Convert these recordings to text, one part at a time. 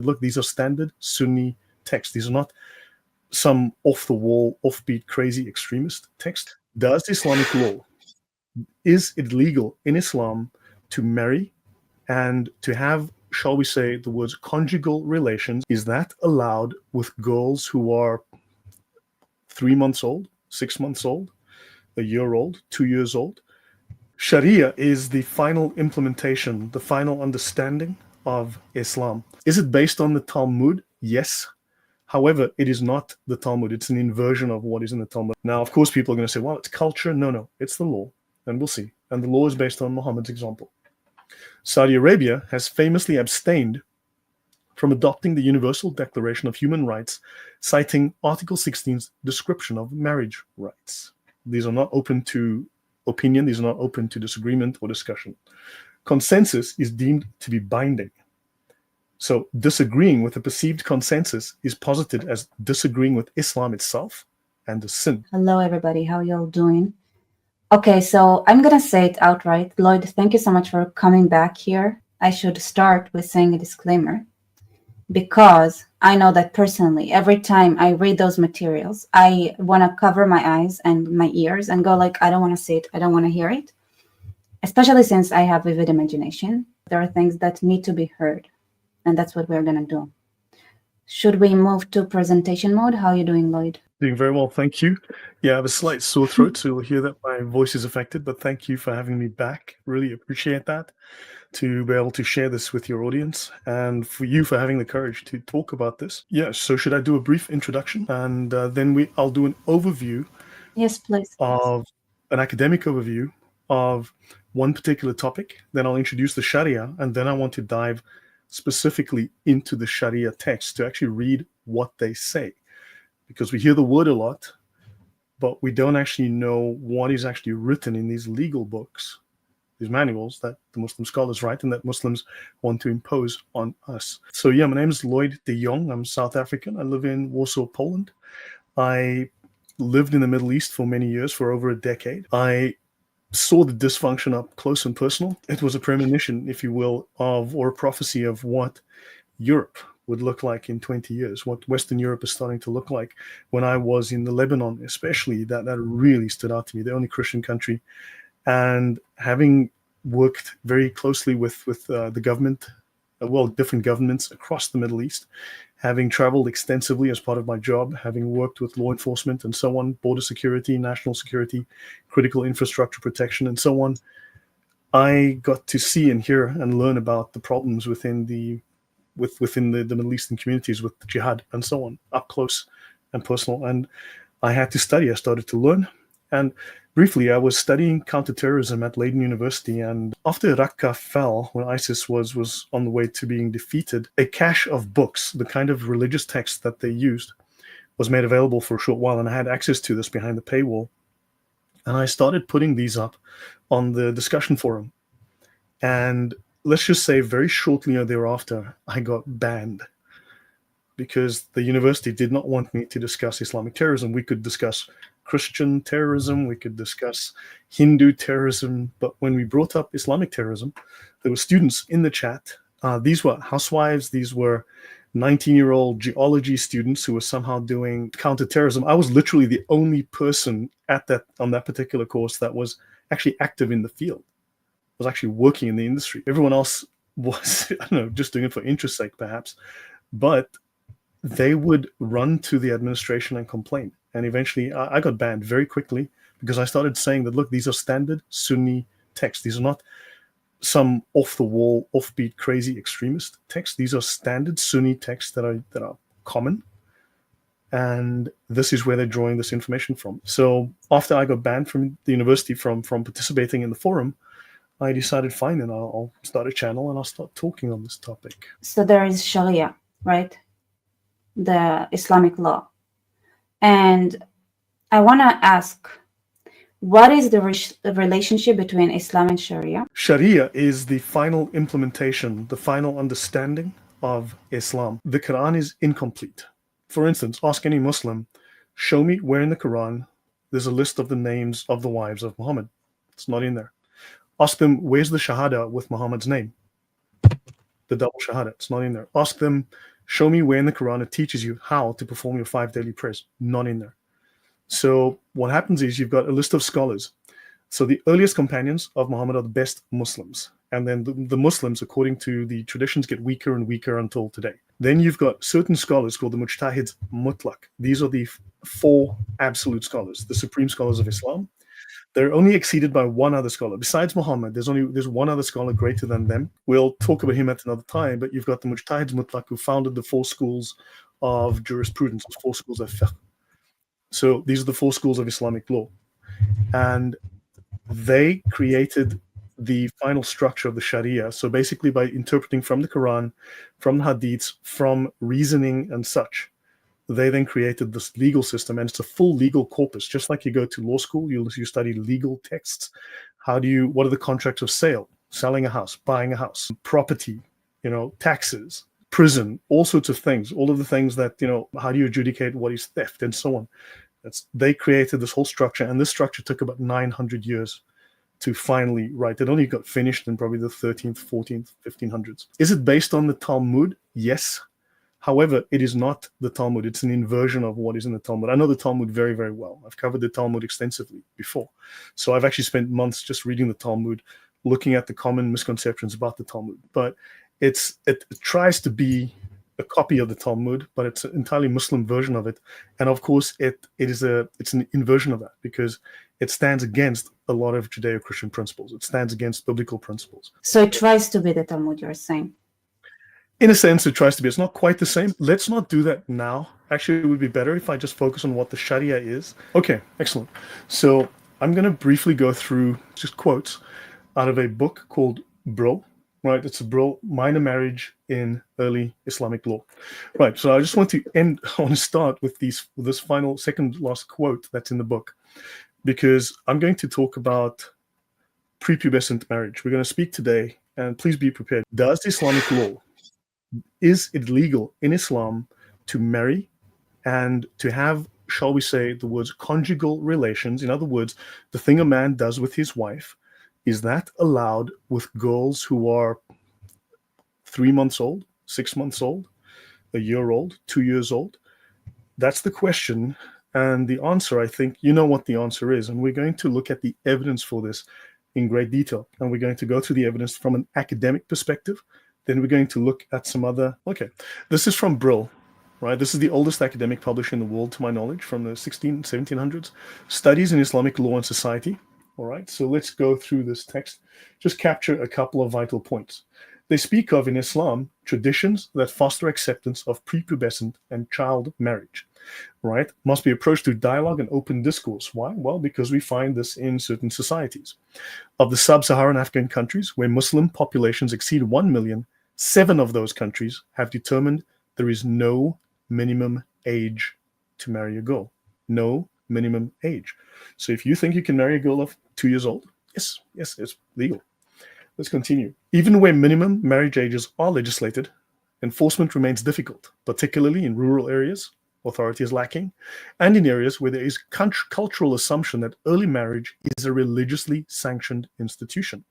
Look, these are standard Sunni texts. These are not some off-the-wall, offbeat, crazy extremist text. Does Islamic law, is it legal in Islam to marry and to have, shall we say, the words conjugal relations? Is that allowed with girls who are 3 months old, 6 months old, a year old, 2 years old? Sharia is the final implementation, the final understanding of Islam. Is it based on the Talmud? Yes. However, it is not the Talmud. It's an inversion of what is in the Talmud. Now, of course, people are going to say, well, it's culture. No, it's the law. And we'll see. And the law is based on Muhammad's example. Saudi Arabia has famously abstained from adopting the Universal Declaration of Human Rights, citing Article 16's description of marriage rights. These are not open to opinion. These are not open to disagreement or discussion. Consensus is deemed to be binding. So disagreeing with a perceived consensus is posited as disagreeing with Islam itself and the sin. Hello, everybody. How y'all doing? Okay, so I'm going to say it outright. Lloyd, thank you so much for coming back here. I should start with saying a disclaimer, because I know that personally, every time I read those materials, I want to cover my eyes and my ears and go like, I don't want to see it. I don't want to hear it, especially since I have vivid imagination. There are things that need to be heard. And that's what we're going to do. Should we move to presentation mode? How are you doing, Lloyd? Doing very well, thank you. Yeah, I have a slight sore throat, so you'll hear that my voice is affected, but thank you for having me back. Really appreciate that, to be able to share this with your audience, and for you for having the courage to talk about this. Yeah, so should I do a brief introduction? And then I'll do an overview. Yes, please. Of an academic overview of one particular topic. Then I'll introduce the Sharia, and then I want to dive specifically into the Sharia text to actually read what they say, because we hear the word a lot, but we don't actually know what is actually written in these legal books, these manuals that the Muslim scholars write and that Muslims want to impose on us. So yeah, my name is Lloyd de Jong. I'm South African. I live in Warsaw, Poland. I lived in the Middle East for many years, for over a decade. I saw the dysfunction up close and personal. It was a premonition, if you will, or a prophecy of what Europe would look like in 20 years, what Western Europe is starting to look like. When I was in the Lebanon, especially, that really stood out to me, the only Christian country. And having worked very closely with the government, different governments across the Middle East, having traveled extensively as part of my job, having worked with law enforcement and so on, border security, national security, critical infrastructure protection, and so on, I got to see and hear and learn about the problems within the Middle Eastern communities with jihad and so on, up close and personal. And I had to study. I started to learn. And briefly, I was studying counterterrorism at Leiden University, and after Raqqa fell, when ISIS was on the way to being defeated, a cache of books, the kind of religious texts that they used, was made available for a short while, and I had access to this behind the paywall. And I started putting these up on the discussion forum. And let's just say very shortly thereafter, I got banned, because the university did not want me to discuss Islamic terrorism. We could discuss Christian terrorism, we could discuss Hindu terrorism, but when we brought up Islamic terrorism, there were students in the chat. These were housewives, these were 19-year-old geology students who were somehow doing counterterrorism. I was literally the only person on that particular course that was actually active in the field, was actually working in the industry. Everyone else was, I don't know, just doing it for interest's sake, perhaps, but they would run to the administration and complain. And eventually I got banned very quickly, because I started saying that, look, these are standard Sunni texts. These are not some off-the-wall, offbeat, crazy extremist texts. These are standard Sunni texts that are common. And this is where they're drawing this information from. So after I got banned from the university from participating in the forum, I decided, fine, and I'll start a channel and I'll start talking on this topic. So there is Sharia, right? The Islamic law. And I want to ask, what is the relationship between Islam and Sharia? Sharia is the final implementation, the final understanding of Islam. The Quran is incomplete. For instance, ask any Muslim, show me where in the Quran there's a list of the names of the wives of Muhammad. It's not in there. Ask them, where's the Shahada with Muhammad's name? the double shahada. It's not in there. Ask them, show me where in the Quran it teaches you how to perform your 5 daily prayers. Not in there. So what happens is you've got a list of scholars. So the earliest companions of Muhammad are the best Muslims. And then the Muslims, according to the traditions, get weaker and weaker until today. Then you've got certain scholars called the Mujtahids Mutlaq. These are the 4 absolute scholars, the supreme scholars of Islam. They're only exceeded by one other scholar. Besides Muhammad, there's one other scholar greater than them. We'll talk about him at another time, but you've got the Mujtahids Mutlaq, who founded the 4 schools of jurisprudence, 4 schools of fiqh. So these are the 4 schools of Islamic law. And they created the final structure of the Sharia. So basically by interpreting from the Quran, from the Hadiths, from reasoning and such, they then created this legal system, and it's a full legal corpus. Just like you go to law school, you study legal texts. What are the contracts of sale, selling a house, buying a house, property, taxes, prison, all sorts of things, all of the things that, how do you adjudicate what is theft and so on. They created this whole structure, and this structure took about 900 years to finally write. It only got finished in probably the 13th, 14th, 1500s. Is it based on the Talmud? Yes. However, it is not the Talmud. It's an inversion of what is in the Talmud. I know the Talmud very, very well. I've covered the Talmud extensively before. So I've actually spent months just reading the Talmud, looking at the common misconceptions about the Talmud. But it tries to be a copy of the Talmud, but it's an entirely Muslim version of it. And of course, it's an inversion of that, because it stands against a lot of Judeo-Christian principles. It stands against biblical principles. So it tries to be the Talmud, you're saying? In a sense, it tries to be. It's not quite the same. Let's not do that now. Actually, it would be better if I just focus on what the Sharia is. Okay, excellent. So I'm going to briefly go through just quotes out of a book called Bro. Right, it's a Bro, Minor Marriage in Early Islamic Law. Right, so I just want to start with this final second last quote that's in the book, because I'm going to talk about prepubescent marriage. We're going to speak today, and please be prepared. Does Islamic law, is it legal in Islam to marry and to have, shall we say, the words conjugal relations? In other words, the thing a man does with his wife, is that allowed with girls who are 3 months old, 6 months old, a year old, 2 years old? That's the question. And the answer, I think, you know what the answer is. And we're going to look at the evidence for this in great detail. And we're going to go through the evidence from an academic perspective. Then we're going to look at some other, this is from Brill, right? This is the oldest academic publisher in the world, to my knowledge, from the 1700s. Studies in Islamic Law and Society. All right, so let's go through this text, just capture a couple of vital points. They speak of, in Islam, traditions that foster acceptance of prepubescent and child marriage, right? Must be approached through dialogue and open discourse. Why? Well, because we find this in certain societies. Of the sub-Saharan African countries, where Muslim populations exceed 1 million, 7 of those countries have determined there is no minimum age to marry a girl. No minimum age. So if you think you can marry a girl of 2 years old, yes, it's legal. Let's continue. Even where minimum marriage ages are legislated, enforcement remains difficult, particularly in rural areas, authority is lacking, and in areas where there is cultural assumption that early marriage is a religiously sanctioned institution.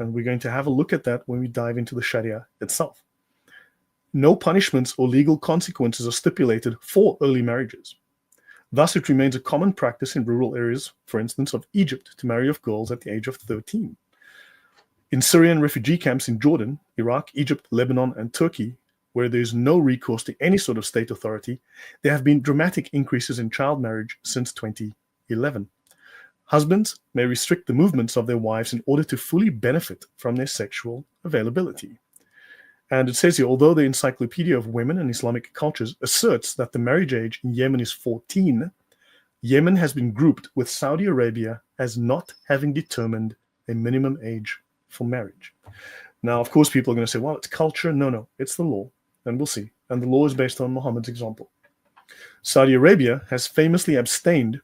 And we're going to have a look at that when we dive into the Sharia itself. No punishments or legal consequences are stipulated for early marriages. Thus, it remains a common practice in rural areas, for instance, of Egypt, to marry off girls at the age of 13. In Syrian refugee camps in Jordan, Iraq, Egypt, Lebanon, and Turkey, where there is no recourse to any sort of state authority, there have been dramatic increases in child marriage since 2011. Husbands may restrict the movements of their wives in order to fully benefit from their sexual availability. And it says here, although the Encyclopedia of Women and Islamic Cultures asserts that the marriage age in Yemen is 14, Yemen has been grouped with Saudi Arabia as not having determined a minimum age for marriage. Now, of course, people are going to say, well, it's culture. No, it's the law. And we'll see. And the law is based on Muhammad's example. Saudi Arabia has famously abstained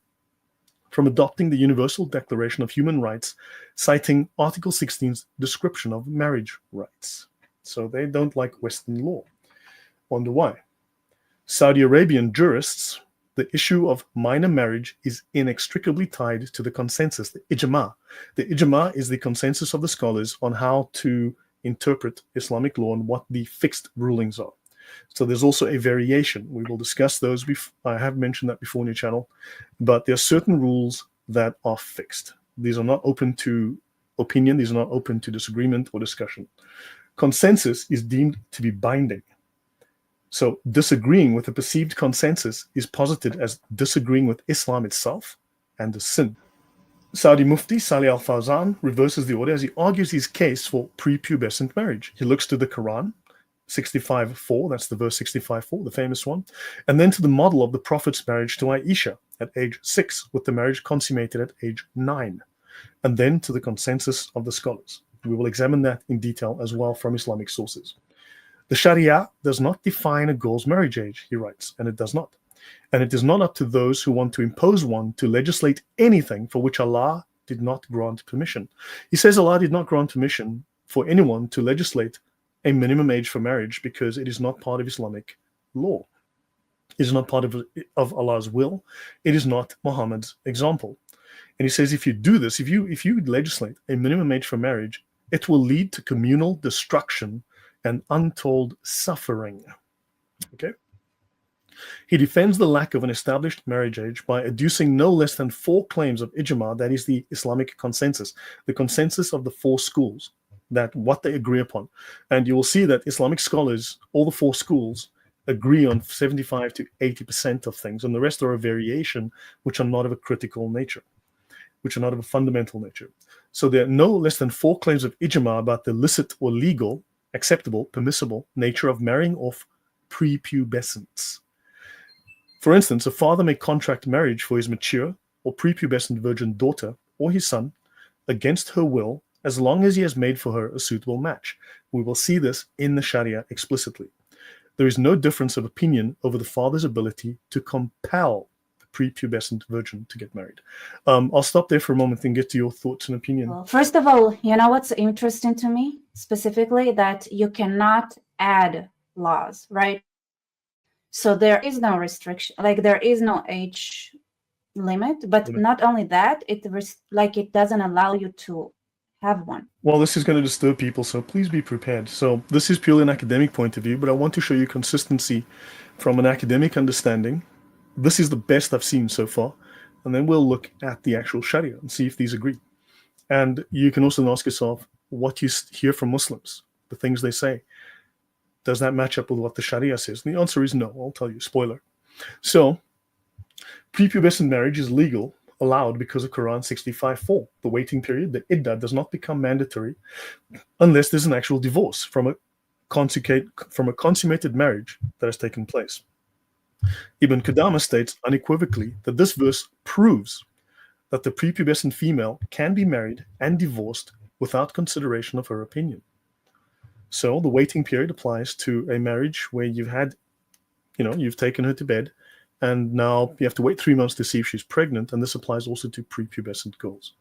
from adopting the Universal Declaration of Human Rights, citing Article 16's description of marriage rights. So they don't like Western law. Wonder why? Saudi Arabian jurists, the issue of minor marriage is inextricably tied to the consensus, the ijma. The ijma is the consensus of the scholars on how to interpret Islamic law and what the fixed rulings are. So there's also a variation. We will discuss those. I have mentioned that before on your channel, but there are certain rules that are fixed. These are not open to opinion. These are not open to disagreement or discussion. Consensus is deemed to be binding. So disagreeing with a perceived consensus is posited as disagreeing with Islam itself and a sin. Saudi Mufti Salih al-Fawzan reverses the order as he argues his case for prepubescent marriage. He looks to the Quran, 65:4, that's the verse 65:4, the famous one, and then to the model of the Prophet's marriage to Aisha at age 6, with the marriage consummated at age 9, and then to the consensus of the scholars. We will examine that in detail as well from Islamic sources. The Sharia does not define a girl's marriage age, he writes, and it does not. And it is not up to those who want to impose one to legislate anything for which Allah did not grant permission. He says Allah did not grant permission for anyone to legislate a minimum age for marriage because it is not part of Islamic law. It is not part of Allah's will. It is not Muhammad's example. And he says if you do this, if you legislate a minimum age for marriage, it will lead to communal destruction and untold suffering. Okay? He defends the lack of an established marriage age by adducing no less than 4 claims of ijma, that is the Islamic consensus, the consensus of the 4 schools, that what they agree upon. And you will see that Islamic scholars, all the 4 schools, agree on 75 to 80% of things, and the rest are a variation, which are not of a critical nature, which are not of a fundamental nature. So there are no less than 4 claims of ijma about the licit or legal, acceptable, permissible nature of marrying off prepubescence. For instance, a father may contract marriage for his mature or prepubescent virgin daughter or his son against her will, as long as he has made for her a suitable match. We will see this in the Sharia explicitly. There is no difference of opinion over the father's ability to compel the prepubescent virgin to get married. I'll stop there for a moment and get to your thoughts and opinion. Well, first of all, you know what's interesting to me specifically? That you cannot add laws, right? So there is no restriction, like there is no age limit, but not only that, it doesn't allow you to have one. Well, this is going to disturb people, so please be prepared. So this is purely an academic point of view, but I want to show you consistency from an academic understanding. This is the best I've seen so far, and then we'll look at the actual Sharia and see if these agree. And you can also ask yourself what you hear from Muslims, the things they say. Does that match up with what the Sharia says? And the answer is no. I'll tell you, spoiler. So, prepubescent marriage is legal, allowed because of Quran 65:4. The waiting period, the iddah, does not become mandatory unless there's an actual divorce from a consummated marriage that has taken place. Ibn Qudama states unequivocally that this verse proves that the prepubescent female can be married and divorced without consideration of her opinion. So the waiting period applies to a marriage where you've taken her to bed, and now you have to wait 3 months to see if she's pregnant, and this applies also to prepubescent girls.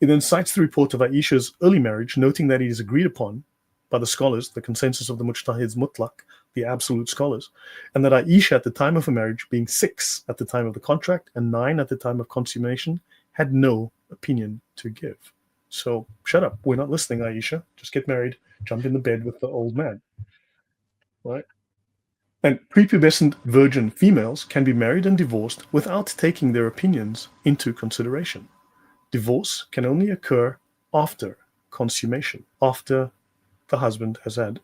He then cites the report of Aisha's early marriage, noting that it is agreed upon by the scholars, the consensus of the Mujtahids Mutlaq, the absolute scholars, and that Aisha at the time of her marriage, being 6 at the time of the contract and 9 at the time of consummation, had no opinion to give. So shut up, we're not listening, Aisha. Just get married, jump in the bed with the old man, right? And prepubescent virgin females can be married and divorced without taking their opinions into consideration. Divorce can only occur after consummation, after the husband has had.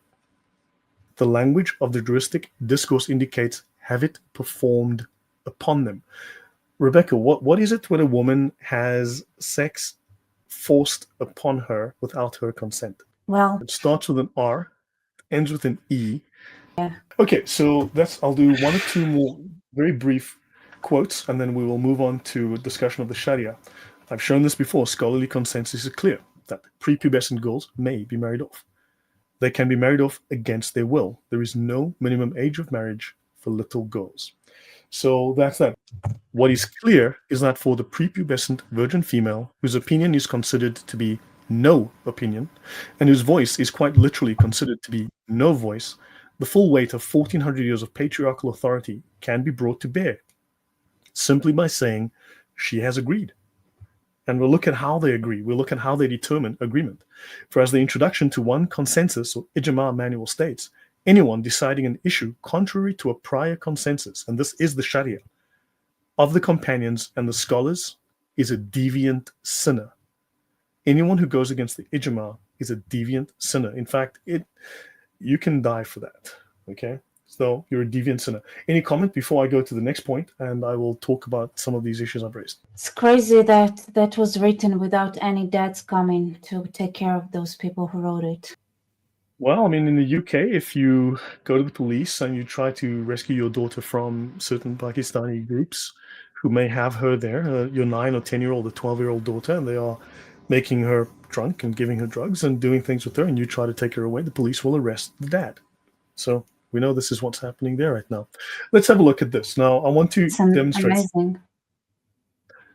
The language of the juristic discourse indicates, have it performed upon them. Rebecca, what is it when a woman has sex forced upon her without her consent? Well, it starts with an R, ends with an E. Yeah. Okay, so I'll do 1 or 2 more very brief quotes, and then we will move on to a discussion of the Sharia. I've shown this before. Scholarly consensus is clear that prepubescent girls may be married off. They can be married off against their will. There is no minimum age of marriage for little girls. So that's that. What is clear is that for the prepubescent virgin female, whose opinion is considered to be no opinion, and whose voice is quite literally considered to be no voice, the full weight of 1400 years of patriarchal authority can be brought to bear simply by saying she has agreed. and we'll look at how they agree. We'll look at how they determine agreement. For as the introduction to one consensus or ijma manual states, anyone deciding an issue contrary to a prior consensus, and this is the Sharia, of the companions and the scholars is a deviant sinner. Anyone who goes against the ijma is a deviant sinner. In fact, you can die for that. Okay? So you're a deviant sinner. Any comment before I go to the next point, and I will talk about some of these issues I've raised? It's crazy that that was written without any dads coming to take care of those people who wrote it. Well, I mean, in the UK, if you go to the police and you try to rescue your daughter from certain Pakistani groups who may have her there, your 9 or 10-year-old or 12-year-old daughter, and they are making her drunk and giving her drugs and doing things with her, and you try to take her away, the police will arrest the dad. So we know this is what's happening there right now. Let's have a look at this. Now, I want to demonstrate. Amazing.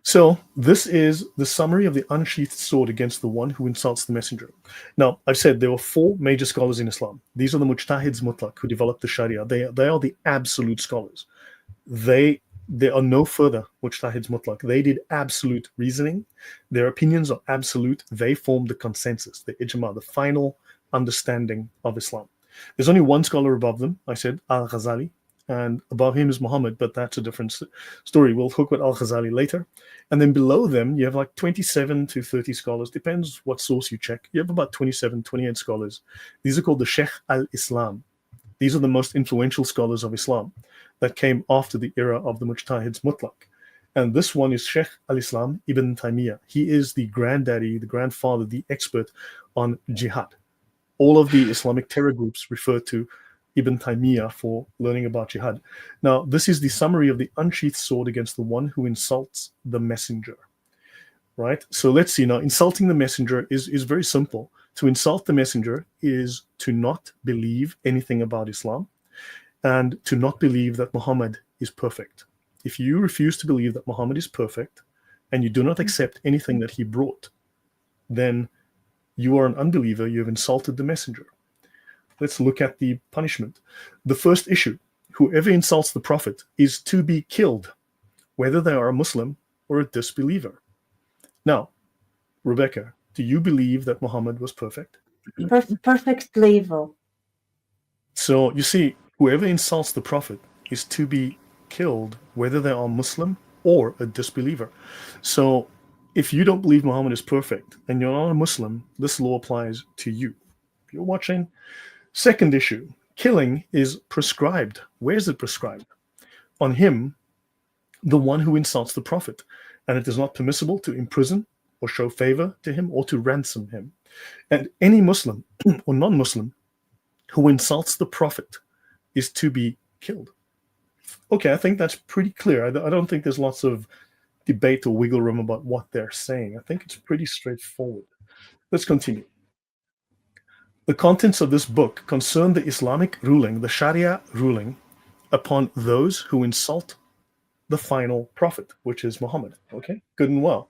So this is the summary of the unsheathed sword against the one who insults the messenger. Now, I've said there were 4 major scholars in Islam. These are the mujtahids mutlaq who developed the Sharia. They are the absolute scholars. There are no further mujtahids mutlaq. They did absolute reasoning. Their opinions are absolute. They formed the consensus, the ijma, the final understanding of Islam. There's only one scholar above them, I said, Al-Ghazali, and above him is Muhammad, but that's a different story. We'll hook with Al-Ghazali later. And then below them, you have like 27 to 30 scholars. Depends what source you check. You have about 27, 28 scholars. These are called the Sheikh al-Islam. These are the most influential scholars of Islam that came after the era of the Mujtahids Mutlaq. And this one is Sheikh al-Islam Ibn Taymiyyah. He is the granddaddy, the grandfather, the expert on jihad. All of the Islamic terror groups refer to Ibn Taymiyyah for learning about jihad. Now, this is the summary of the unsheathed sword against the one who insults the messenger. Right? So let's see now. Insulting the messenger is very simple. To insult the messenger is to not believe anything about Islam and to not believe that Muhammad is perfect. If you refuse to believe that Muhammad is perfect and you do not accept anything that he brought, then you are an unbeliever. You have insulted the messenger. Let's look at the punishment. The first issue, whoever insults the Prophet is to be killed, whether they are a Muslim or a disbeliever. Now, Rebecca, do you believe that Muhammad was perfect? Perfectly evil. So you see, whoever insults the Prophet is to be killed, whether they are Muslim or a disbeliever. So if you don't believe Muhammad is perfect and you're not a Muslim, this law applies to you. If you're watching. Second issue, killing is prescribed. Where is it prescribed? On him, the one who insults the Prophet. And it is not permissible to imprison or show favor to him or to ransom him. And any Muslim or non-Muslim who insults the Prophet is to be killed. Okay, I think that's pretty clear. I don't think there's lots of debate or wiggle room about what they're saying. I think it's pretty straightforward. Let's continue. The contents of this book concern the Islamic ruling, the Sharia ruling, upon those who insult the final prophet, which is Muhammad. Okay, good and well.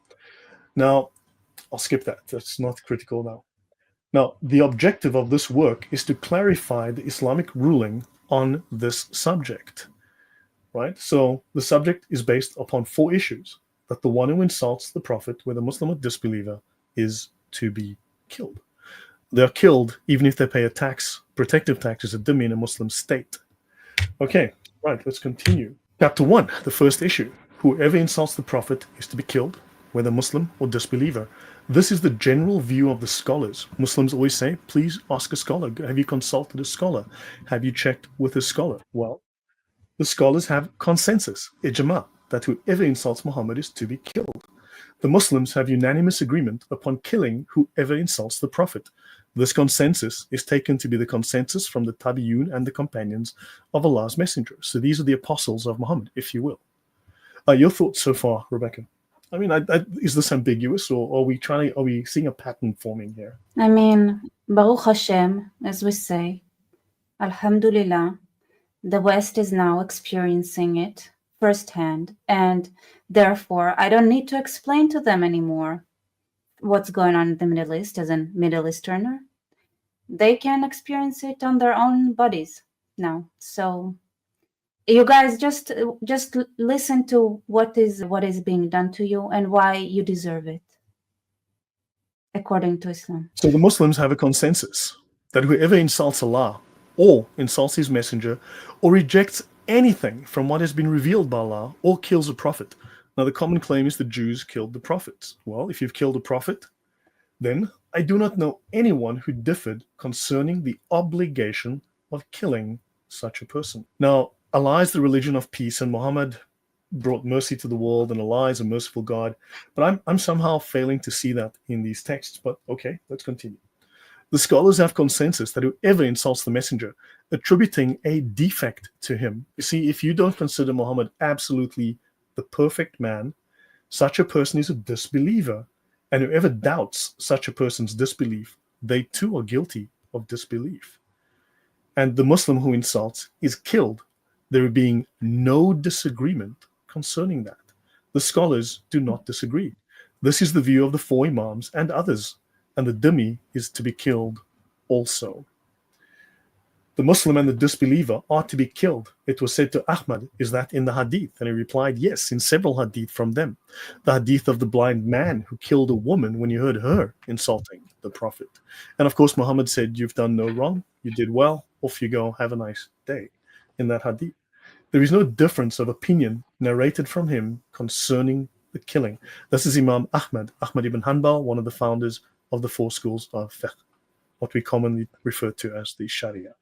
Now, I'll skip that. That's not critical now. Now, the objective of this work is to clarify the Islamic ruling on this subject, right? So the subject is based upon 4 issues: that the one who insults the prophet, whether Muslim or disbeliever, is to be killed. They're killed even if they pay a tax, protective tax as a dhimmi in a Muslim state. Okay, right, let's continue. Chapter 1, the first issue. Whoever insults the Prophet is to be killed, whether Muslim or disbeliever. This is the general view of the scholars. Muslims always say, please ask a scholar. Have you consulted a scholar? Have you checked with a scholar? Well, the scholars have consensus, ijma, that whoever insults Muhammad is to be killed. The Muslims have unanimous agreement upon killing whoever insults the Prophet. This consensus is taken to be the consensus from the Tabi'un and the companions of Allah's Messenger. So these are the apostles of Muhammad, if you will. Your thoughts so far, Rebecca? I mean, is this ambiguous, or are we seeing a pattern forming here? I mean, Baruch Hashem, as we say, Alhamdulillah, the West is now experiencing it firsthand, and therefore I don't need to explain to them anymore what's going on in the Middle East as a Middle Easterner. They can experience it on their own bodies now. So you guys just listen to what is being done to you and why you deserve it. according to Islam? So the Muslims have a consensus that whoever insults Allah or insults his messenger or rejects anything from what has been revealed by Allah or kills a prophet. Now, the common claim is the Jews killed the prophets. Well, if you've killed a prophet, then I do not know anyone who differed concerning the obligation of killing such a person. Now, Allah is the religion of peace, and Muhammad brought mercy to the world, and Allah is a merciful God. But I'm somehow failing to see that in these texts. But okay, let's continue. The scholars have consensus that whoever insults the messenger, attributing a defect to him. You see, if you don't consider Muhammad absolutely the perfect man, such a person is a disbeliever. And whoever doubts such a person's disbelief, they too are guilty of disbelief. And the Muslim who insults is killed, there being no disagreement concerning that. The scholars do not disagree. This is the view of the four Imams and others, and the dhimmi is to be killed also. The Muslim and the disbeliever are to be killed. It was said to Ahmad, is that in the hadith? And he replied, yes, in several hadith from them. The hadith of the blind man who killed a woman when he heard her insulting the Prophet. And of course, Muhammad said, you've done no wrong, you did well, off you go, have a nice day, in that hadith. There is no difference of opinion narrated from him concerning the killing. This is Imam Ahmad ibn Hanbal, one of the founders of the four schools of fiqh, what we commonly refer to as the Sharia.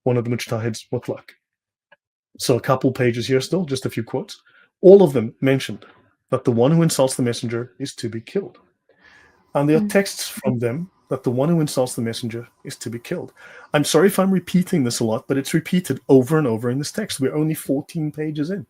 One of the mujtahids mutlaq. So a couple pages here still, just a few quotes. All of them mentioned that the one who insults the messenger is to be killed. And there are texts from them that the one who insults the messenger is to be killed. I'm sorry if I'm repeating this a lot, but it's repeated over and over in this text. We're only 14 pages in.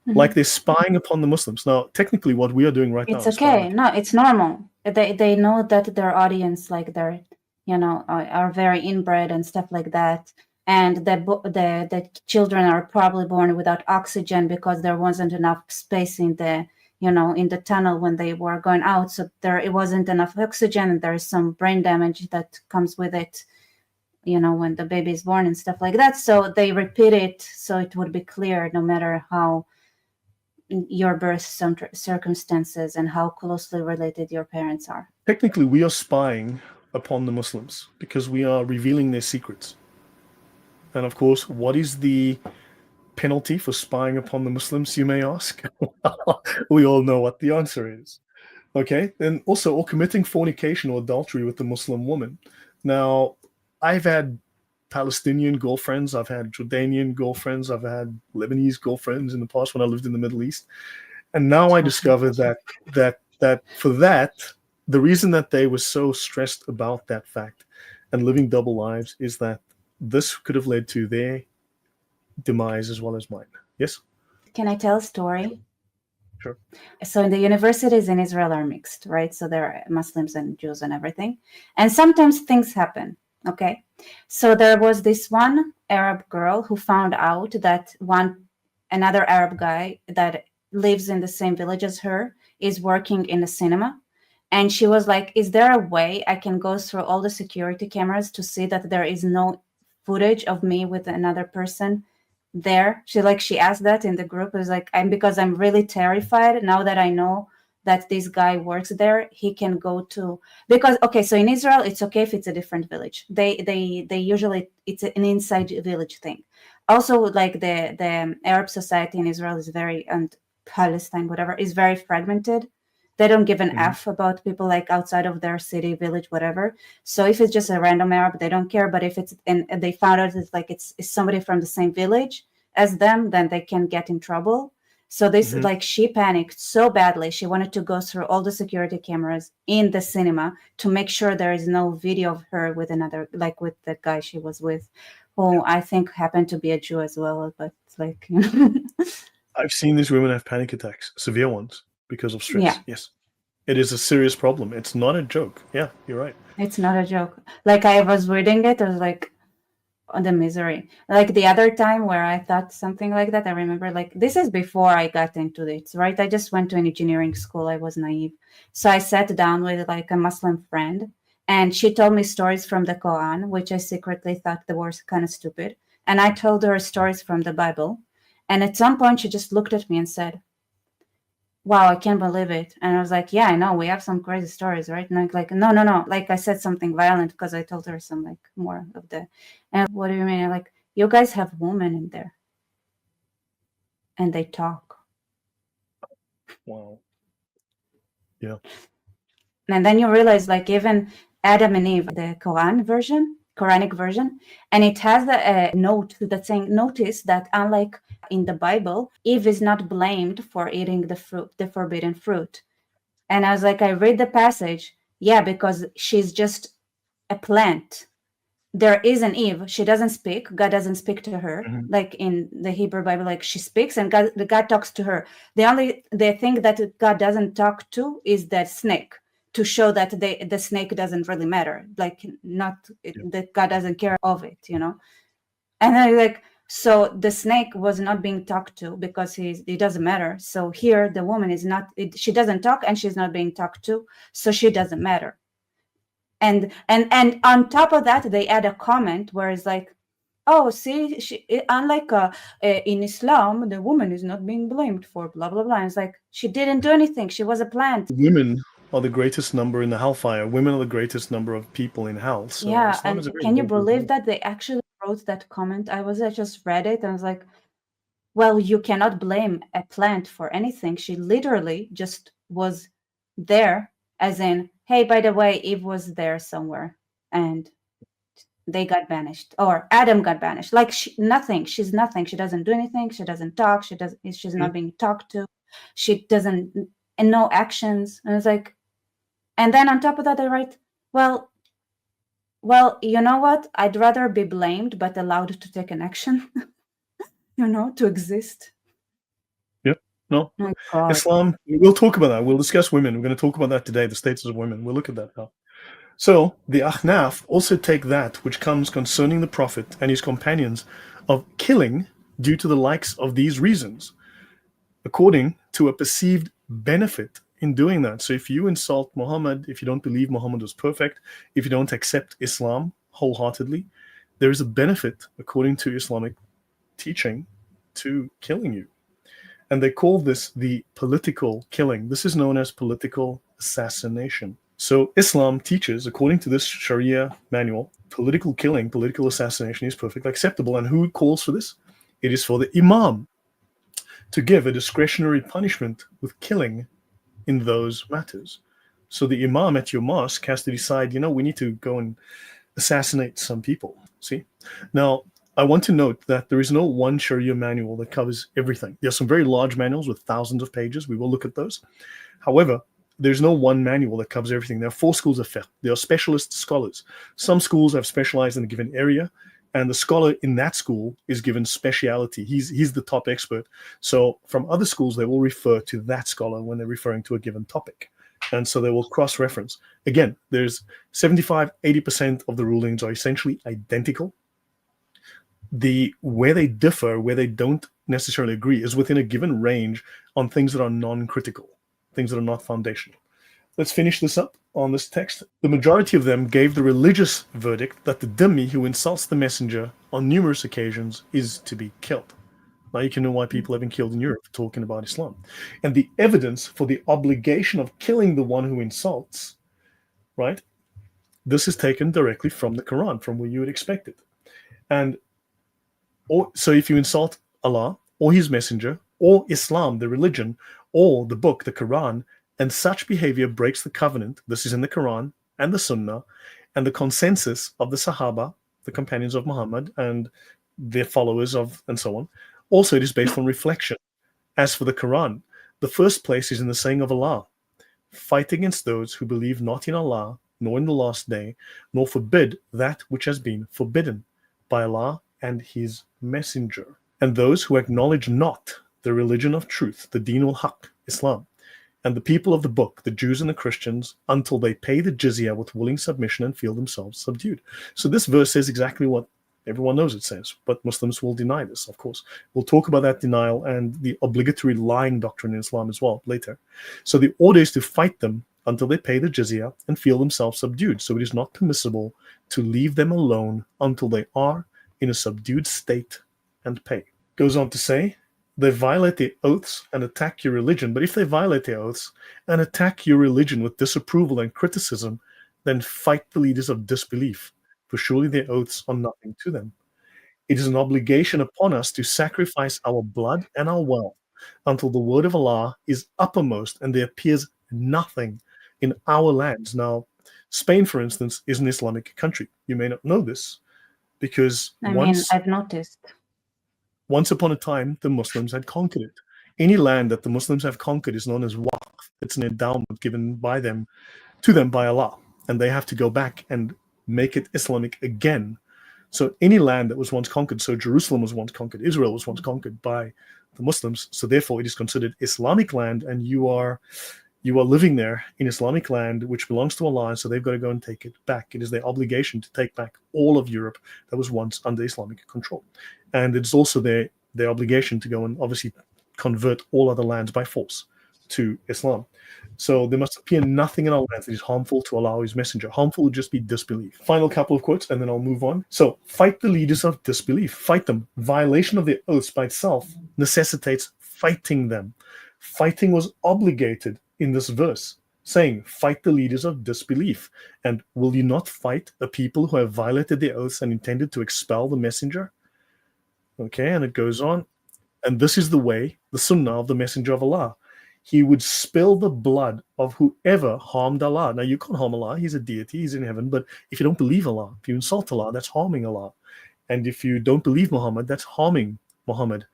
Like they're spying upon the Muslims. Now, technically what we are doing right now It's is okay. No, it's normal. They know that their audience, like they're, are very inbred and stuff like that. And the children are probably born without oxygen because there wasn't enough space in the, in the tunnel when they were going out. So it wasn't enough oxygen, and there is some brain damage that comes with it, when the baby is born and stuff like that. So they repeat it so it would be clear, no matter how your birth circumstances and how closely related your parents are. Technically, we are spying upon the Muslims because we are revealing their secrets. And of course, what is the penalty for spying upon the Muslims, you may ask? We all know what the answer is. Okay, and also, or committing fornication or adultery with a Muslim woman. Now, I've had Palestinian girlfriends, I've had Jordanian girlfriends, I've had Lebanese girlfriends in the past when I lived in the Middle East. And now I discovered that for that, the reason that they were so stressed about that fact and living double lives is that this could have led to their demise as well as mine. Yes? Can I tell a story? Sure. So in the universities in Israel are mixed, right? So there are Muslims and Jews and everything. And sometimes things happen. Okay. So there was this one Arab girl who found out that another Arab guy that lives in the same village as her is working in a cinema. And she was like, is there a way I can go through all the security cameras to see that there is no footage of me with another person there? She asked that in the group. It was like, because I'm really terrified now that I know that this guy works there. He can go to, because okay, so in Israel it's okay if it's a different village. They usually, it's an inside village thing. Also, like the Arab society in Israel is very, and Palestine, whatever, is very fragmented. They don't give an F about people like outside of their city, village, whatever. So if it's just a random Arab, they don't care. But if it's, and they found out it's somebody from the same village as them, then they can get in trouble. So this, she panicked so badly. She wanted to go through all the security cameras in the cinema to make sure there is no video of her with another, like with the guy she was with, who I think happened to be a Jew as well. But like, I've seen these women have panic attacks, severe ones, because of stress. Yeah. Yes. It is a serious problem. It's not a joke. Yeah, you're right. It's not a joke. Like I was reading it, I was like, the misery. Like the other time where I thought something like that, I remember, like, this is before I got into this, right? I just went to an engineering school. I was naive. So I sat down with like a Muslim friend, and she told me stories from the Quran, which I secretly thought they were kind of stupid. And I told her stories from the Bible. And at some point she just looked at me and said, wow, I can't believe it. And I was like, yeah, I know, we have some crazy stories, right? And I'm like, no. Like I said something violent because I told her some like more of the, and what do you mean? I'm like, you guys have women in there and they talk. Wow. Yeah. And then you realize like even Adam and Eve, the Quranic version, and it has a note that's saying, notice that unlike in the Bible, Eve is not blamed for eating the fruit, the forbidden fruit. And I was like, I read the passage, yeah, because she's just a plant. There is an Eve. She doesn't speak. God doesn't speak to her. Mhm. Like in the Hebrew Bible, like she speaks and God talks to her. The thing that God doesn't talk to is that snake, to show that the snake doesn't really matter. Like not Yeah. that God doesn't care of it, you know. And then like, so the snake was not being talked to because it doesn't matter. So here the woman is not. She doesn't talk and she's not being talked to, so she doesn't matter. And on top of that, they add a comment where it's like, oh, see, unlike in Islam, the woman is not being blamed for blah blah blah. And it's like she didn't do anything. She was a plant. Women are the greatest number in the hellfire. Women are the greatest number of people in hell. So Yeah, Islam is a and very can you liberal believe religion. that they actually wrote that comment? I just read it and I was like, well, you cannot blame a plant for anything. She literally just was there, as in, hey, by the way, Eve was there somewhere, and they got banished, or Adam got banished. Like nothing. She's nothing. She doesn't do anything. She doesn't talk. She does. She's Mhm. not being talked to. She doesn't, and no actions. And it's like, and then on top of that, they write, well, you know what? I'd rather be blamed but allowed to take an action. To exist. Yep. No. My God. Islam, we'll talk about that. We'll discuss women. We're going to talk about that today, the status of women. We'll look at that now. So the Ahnaf also take that which comes concerning the Prophet and his companions of killing due to the likes of these reasons, according to a perceived benefit in doing that. So if you insult Muhammad, if you don't believe Muhammad was perfect, if you don't accept Islam wholeheartedly, there is a benefit, according to Islamic teaching, to killing you. And they call this the political killing. This is known as political assassination. So Islam teaches, according to this Sharia manual, political killing, political assassination is perfectly acceptable. And who calls for this? It is for the Imam to give a discretionary punishment with killing in those matters. So the Imam at your mosque has to decide, we need to go and assassinate some people. See? Now, I want to note that there is no one Sharia manual that covers everything. There are some very large manuals with thousands of pages. We will look at those. However, there's no one manual that covers everything. There are 4 schools of fiqh. There are specialist scholars. Some schools have specialized in a given area, and the scholar in that school is given speciality. He's the top expert. So from other schools, they will refer to that scholar when they're referring to a given topic. And so they will cross-reference. Again, there's 75-80% of the rulings are essentially identical. Where they differ, where they don't necessarily agree, is within a given range on things that are non-critical, things that are not foundational. Let's finish this up on this text. The majority of them gave the religious verdict that the dhimmi who insults the messenger on numerous occasions is to be killed. Now you can know why people have been killed in Europe for talking about Islam. And the evidence for the obligation of killing the one who insults, right? This is taken directly from the Quran, from where you would expect it. And so if you insult Allah or his messenger or Islam, the religion, or the book, the Quran, and such behavior breaks the covenant, this is in the Quran and the Sunnah, and the consensus of the Sahaba, the companions of Muhammad, and their followers of, and so on. Also, it is based on reflection. As for the Quran, the first place is in the saying of Allah, fight against those who believe not in Allah, nor in the last day, nor forbid that which has been forbidden by Allah and his messenger, and those who acknowledge not the religion of truth, the Deen al-Haq, Islam, and the people of the book, the Jews and the Christians, until they pay the jizya with willing submission and feel themselves subdued. So this verse says exactly what everyone knows it says, but Muslims will deny this, of course. We'll talk about that denial and the obligatory lying doctrine in Islam as well later. So the order is to fight them until they pay the jizya and feel themselves subdued. So it is not permissible to leave them alone until they are in a subdued state and pay. Goes on to say, they violate their oaths and attack your religion. But if they violate their oaths and attack your religion with disapproval and criticism, then fight the leaders of disbelief, for surely their oaths are nothing to them. It is an obligation upon us to sacrifice our blood and our wealth until the word of Allah is uppermost and there appears nothing in our lands. Now, Spain, for instance, is an Islamic country. You may not know this because I've noticed. once upon a time, the Muslims had conquered it. Any land that the Muslims have conquered is known as waqf. It's an endowment given by them to them by Allah, and they have to go back and make it Islamic again. So any land that was once conquered, so Jerusalem was once conquered, Israel was once conquered by the Muslims, so therefore it is considered Islamic land, and you are living there in Islamic land, which belongs to Allah, so they've got to go and take it back. It is their obligation to take back all of Europe that was once under Islamic control. And it's also their obligation to go and obviously convert all other lands by force to Islam. So there must appear nothing in our lands that is harmful to Allah or His Messenger. Harmful would just be disbelief. Final couple of quotes, and then I'll move on. So, fight the leaders of disbelief. Fight them. Violation of their oaths by itself necessitates fighting them. Fighting was obligated in this verse, saying, fight the leaders of disbelief. And will you not fight a people who have violated their oaths and intended to expel the messenger? Okay, and it goes on. And this is the way, the sunnah of the messenger of Allah. He would spill the blood of whoever harmed Allah. Now, you can't harm Allah. He's a deity. He's in heaven. But if you don't believe Allah, if you insult Allah, that's harming Allah. And if you don't believe Muhammad, that's harming Muhammad.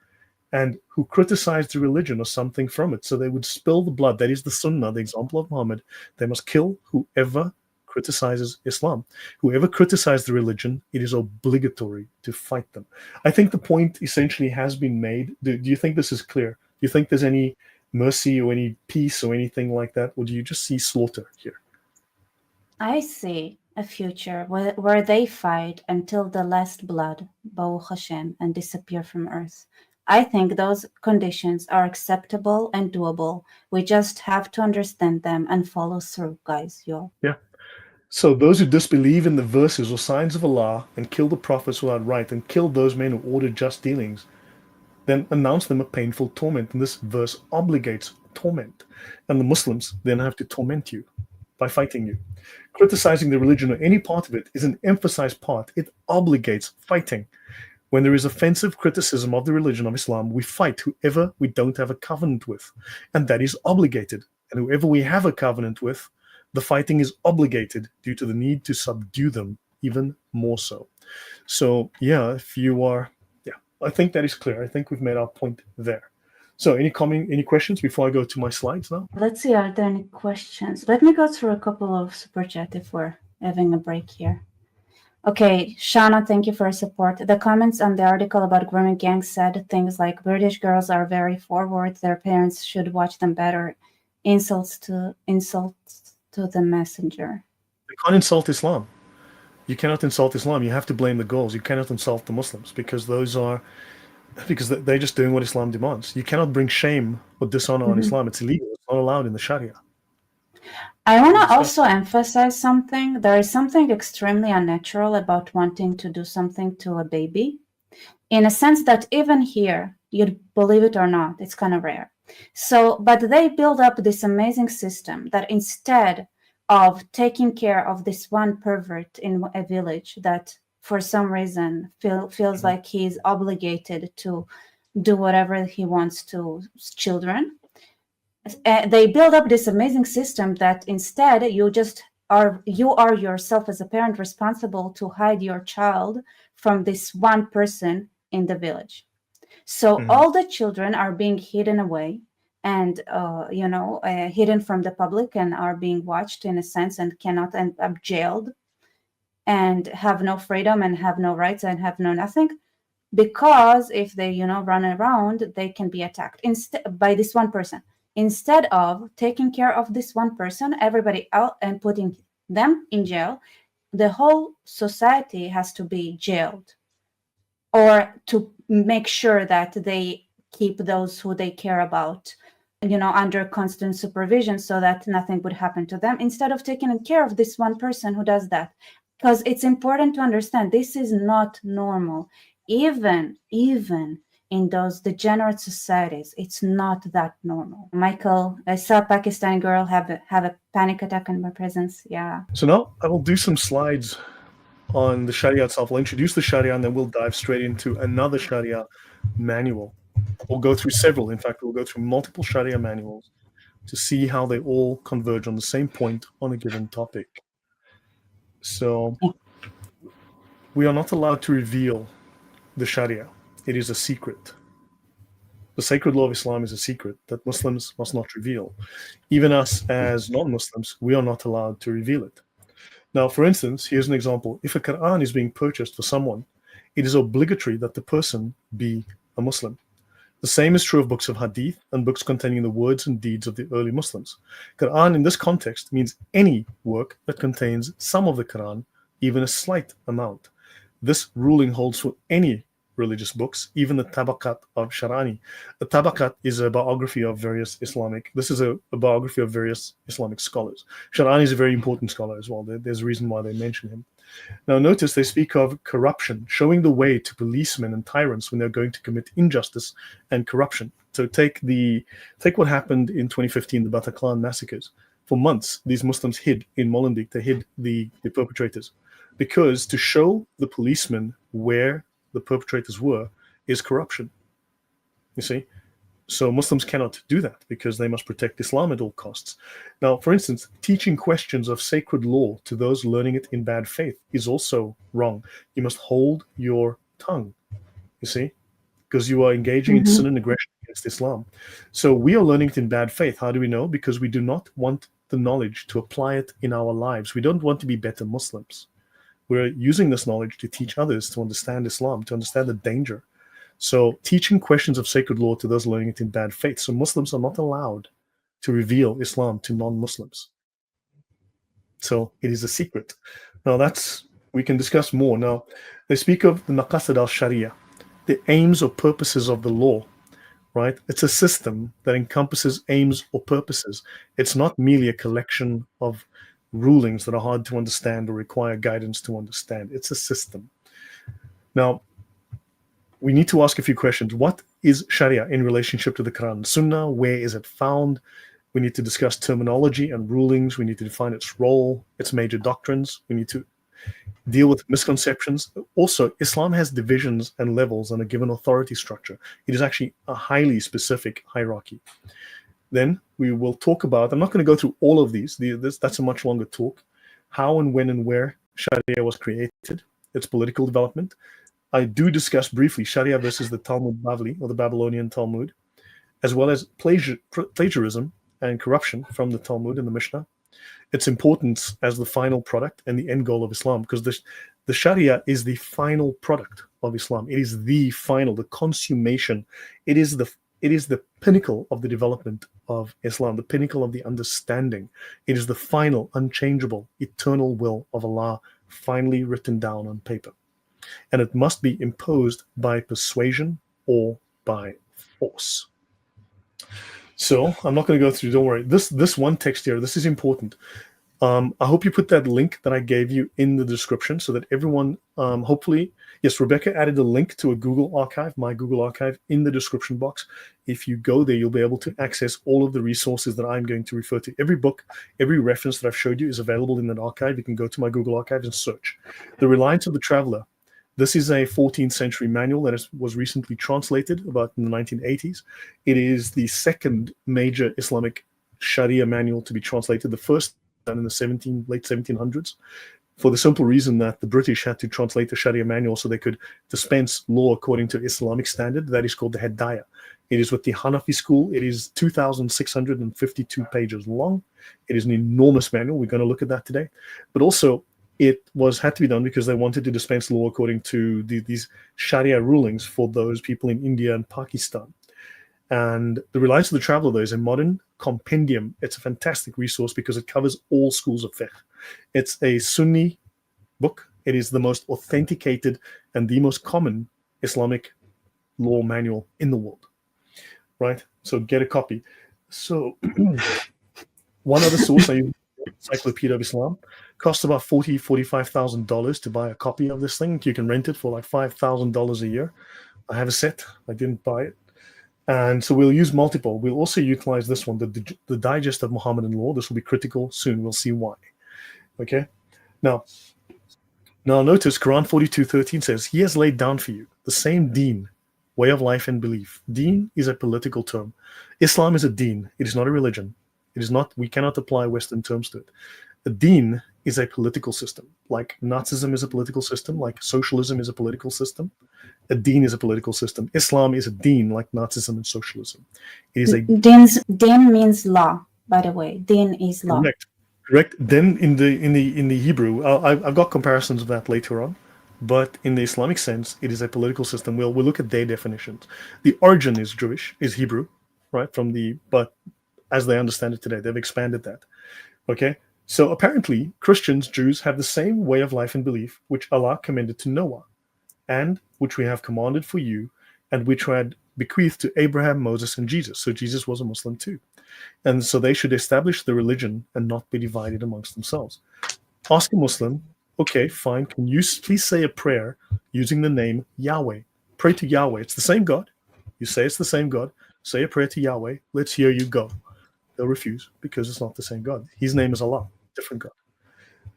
And who criticized the religion or something from it. So they would spill the blood. That is the sunnah, the example of Muhammad. They must kill whoever criticizes Islam. Whoever criticizes the religion, it is obligatory to fight them. I think the point essentially has been made. Do you think this is clear? Do you think there's any mercy or any peace or anything like that? Or do you just see slaughter here? I see a future where they fight until the last blood, Baruch Hashem, and disappear from earth. I think those conditions are acceptable and doable. We just have to understand them and follow through, guys. Yeah. So those who disbelieve in the verses or signs of Allah and kill the prophets without right and kill those men who order just dealings, then announce them a painful torment. And this verse obligates torment. And the Muslims then have to torment you by fighting you. Criticizing the religion or any part of it is an emphasized part. It obligates fighting. When there is offensive criticism of the religion of Islam, we fight whoever we don't have a covenant with. And that is obligated. And whoever we have a covenant with, the fighting is obligated due to the need to subdue them even more so. So, yeah, I think that is clear. I think we've made our point there. So any questions before I go to my slides now? Let's see, are there any questions? Let me go through a couple of super chat if we're having a break here. Okay, Shana, thank you for your support. The comments on the article about grooming gangs said things like British girls are very forward, their parents should watch them better, insults to the messenger. They can't insult Islam. You cannot insult Islam. You have to blame the girls. You cannot insult the Muslims because they're just doing what Islam demands. You cannot bring shame or dishonor on Islam. It's illegal. It's not allowed in the Sharia. I want to also emphasize something. There is something extremely unnatural about wanting to do something to a baby, in a sense that even here, you'd believe it or not, it's kind of rare. So, but they build up this amazing system that instead of taking care of this one pervert in a village that for some reason feels like he's obligated to do whatever he wants to children, they build up this amazing system that instead you are yourself as a parent responsible to hide your child from this one person in the village. So all the children are being hidden away and hidden from the public and are being watched in a sense and cannot end up jailed and have no freedom and have no rights and have no nothing, because if they run around, they can be attacked by this one person. Instead of taking care of this one person, everybody out, and putting them in jail, the whole society has to be jailed, or to make sure that they keep those who they care about, under constant supervision so that nothing would happen to them, instead of taking care of this one person who does that. Because it's important to understand this is not normal. Even in those degenerate societies, it's not that normal. Michael, I saw a Pakistani girl have a panic attack in my presence. Yeah. So now I will do some slides on the Sharia itself. I'll introduce the Sharia and then we'll dive straight into another Sharia manual. We'll go through several. In fact, we'll go through multiple Sharia manuals to see how they all converge on the same point on a given topic. So we are not allowed to reveal the Sharia. It is a secret. The sacred law of Islam is a secret that Muslims must not reveal. Even us as non-Muslims, we are not allowed to reveal it. Now, for instance, here's an example. If a Quran is being purchased for someone, it is obligatory that the person be a Muslim. The same is true of books of hadith and books containing the words and deeds of the early Muslims. Quran in this context means any work that contains some of the Quran, even a slight amount. This ruling holds for any religious books, even the Tabaqat of Sharani. The Tabaqat is a biography of various Islamic. This is a biography of various Islamic scholars. Sharani is a very important scholar as well. There's a reason why they mention him. Now, notice they speak of corruption, showing the way to policemen and tyrants when they're going to commit injustice and corruption. So take what happened in 2015, the Bataclan massacres. For months, these Muslims hid in Molenbeek. They hid the perpetrators because to show the policemen where the perpetrators were is corruption. You see? So Muslims cannot do that because they must protect Islam at all costs. Now, for instance, teaching questions of sacred law to those learning it in bad faith is also wrong. You must hold your tongue, you see, because you are engaging in sin and aggression against Islam. So we are learning it in bad faith. How do we know? Because we do not want the knowledge to apply it in our lives. We don't want to be better Muslims. We're using this knowledge to teach others to understand Islam, to understand the danger. So teaching questions of sacred law to those learning it in bad faith. So Muslims are not allowed to reveal Islam to non-Muslims. So it is a secret. Now we can discuss more. Now they speak of the maqasid al-Sharia, the aims or purposes of the law, right? It's a system that encompasses aims or purposes. It's not merely a collection of rulings that are hard to understand or require guidance to understand. It's a system. Now, we need to ask a few questions. What is Sharia in relationship to the Quran? Sunnah, where is it found? We need to discuss terminology and rulings. We need to define its role, its major doctrines. We need to deal with misconceptions. Also, Islam has divisions and levels and a given authority structure. It is actually a highly specific hierarchy. Then we will talk about, I'm not going to go through all of these. That's a much longer talk. How and when and where Sharia was created, its political development. I do discuss briefly Sharia versus the Talmud Bavli, or the Babylonian Talmud, as well as plagiarism and corruption from the Talmud and the Mishnah, its importance as the final product and the end goal of Islam, because the Sharia is the final product of Islam. It is the final, the consummation. It is the pinnacle of the development of Islam, the pinnacle of the understanding. It is the final, unchangeable, eternal will of Allah, finally written down on paper. And it must be imposed by persuasion or by force. So I'm not going to go through, don't worry. This one text here, this is important. I hope you put that link that I gave you in the description so that everyone, hopefully, yes, Rebecca added a link to a Google archive, my Google archive, in the description box. If you go there, you'll be able to access all of the resources that I'm going to refer to. Every book, every reference that I've showed you is available in that archive. You can go to my Google archive and search. The Reliance of the Traveler. This is a 14th century manual that was recently translated about in the 1980s. It is the second major Islamic Sharia manual to be translated. The first done in the late 1700s, for the simple reason that the British had to translate the Sharia manual so they could dispense law according to Islamic standard. That is called the Hidayah. It is with the Hanafi school. It is 2,652 pages long. It is an enormous manual. We're going to look at that today. But also, it had to be done because they wanted to dispense law according to these Sharia rulings for those people in India and Pakistan. And the Reliance of the Traveler, though, is a modern compendium. It's a fantastic resource because it covers all schools of fiqh. It's a Sunni book. It is the most authenticated and the most common Islamic law manual in the world, right? So get a copy. So one other source, I use Encyclopedia of Islam, costs about $45,000 to buy a copy of this thing. You can rent it for like $5,000 a year. I have a set. I didn't buy it. And so we'll use multiple. We'll also utilize this one, the digest of Mohammedan law. This will be critical soon. We'll see why. Okay. Now, now notice Quran 42:13 says, He has laid down for you the same deen, way of life and belief. Deen is a political term. Islam is a deen. It is not a religion. It is not, we cannot apply Western terms to it. A deen is a political system. Like Nazism is a political system, like socialism is a political system. A deen is a political system. Islam is a deen, like Nazism and socialism. It is a Din means law, by the way. Din is law. correct. Then in the Hebrew, I've got comparisons of that later on, but in the Islamic sense, it is a political system. We'll look at their definitions. The origin is Jewish, is Hebrew, right? But as they understand it today, they've expanded that. Okay. So apparently, Christians, Jews have the same way of life and belief which Allah commended to Noah, and which we have commanded for you, and which we had bequeathed to Abraham, Moses, and Jesus. So Jesus was a Muslim too. And so they should establish the religion and not be divided amongst themselves. Ask a Muslim, okay, fine, can you please say a prayer using the name Yahweh? Pray to Yahweh. It's the same God. You say it's the same God. Say a prayer to Yahweh. Let's hear you go. They'll refuse because it's not the same God. His name is Allah, different God.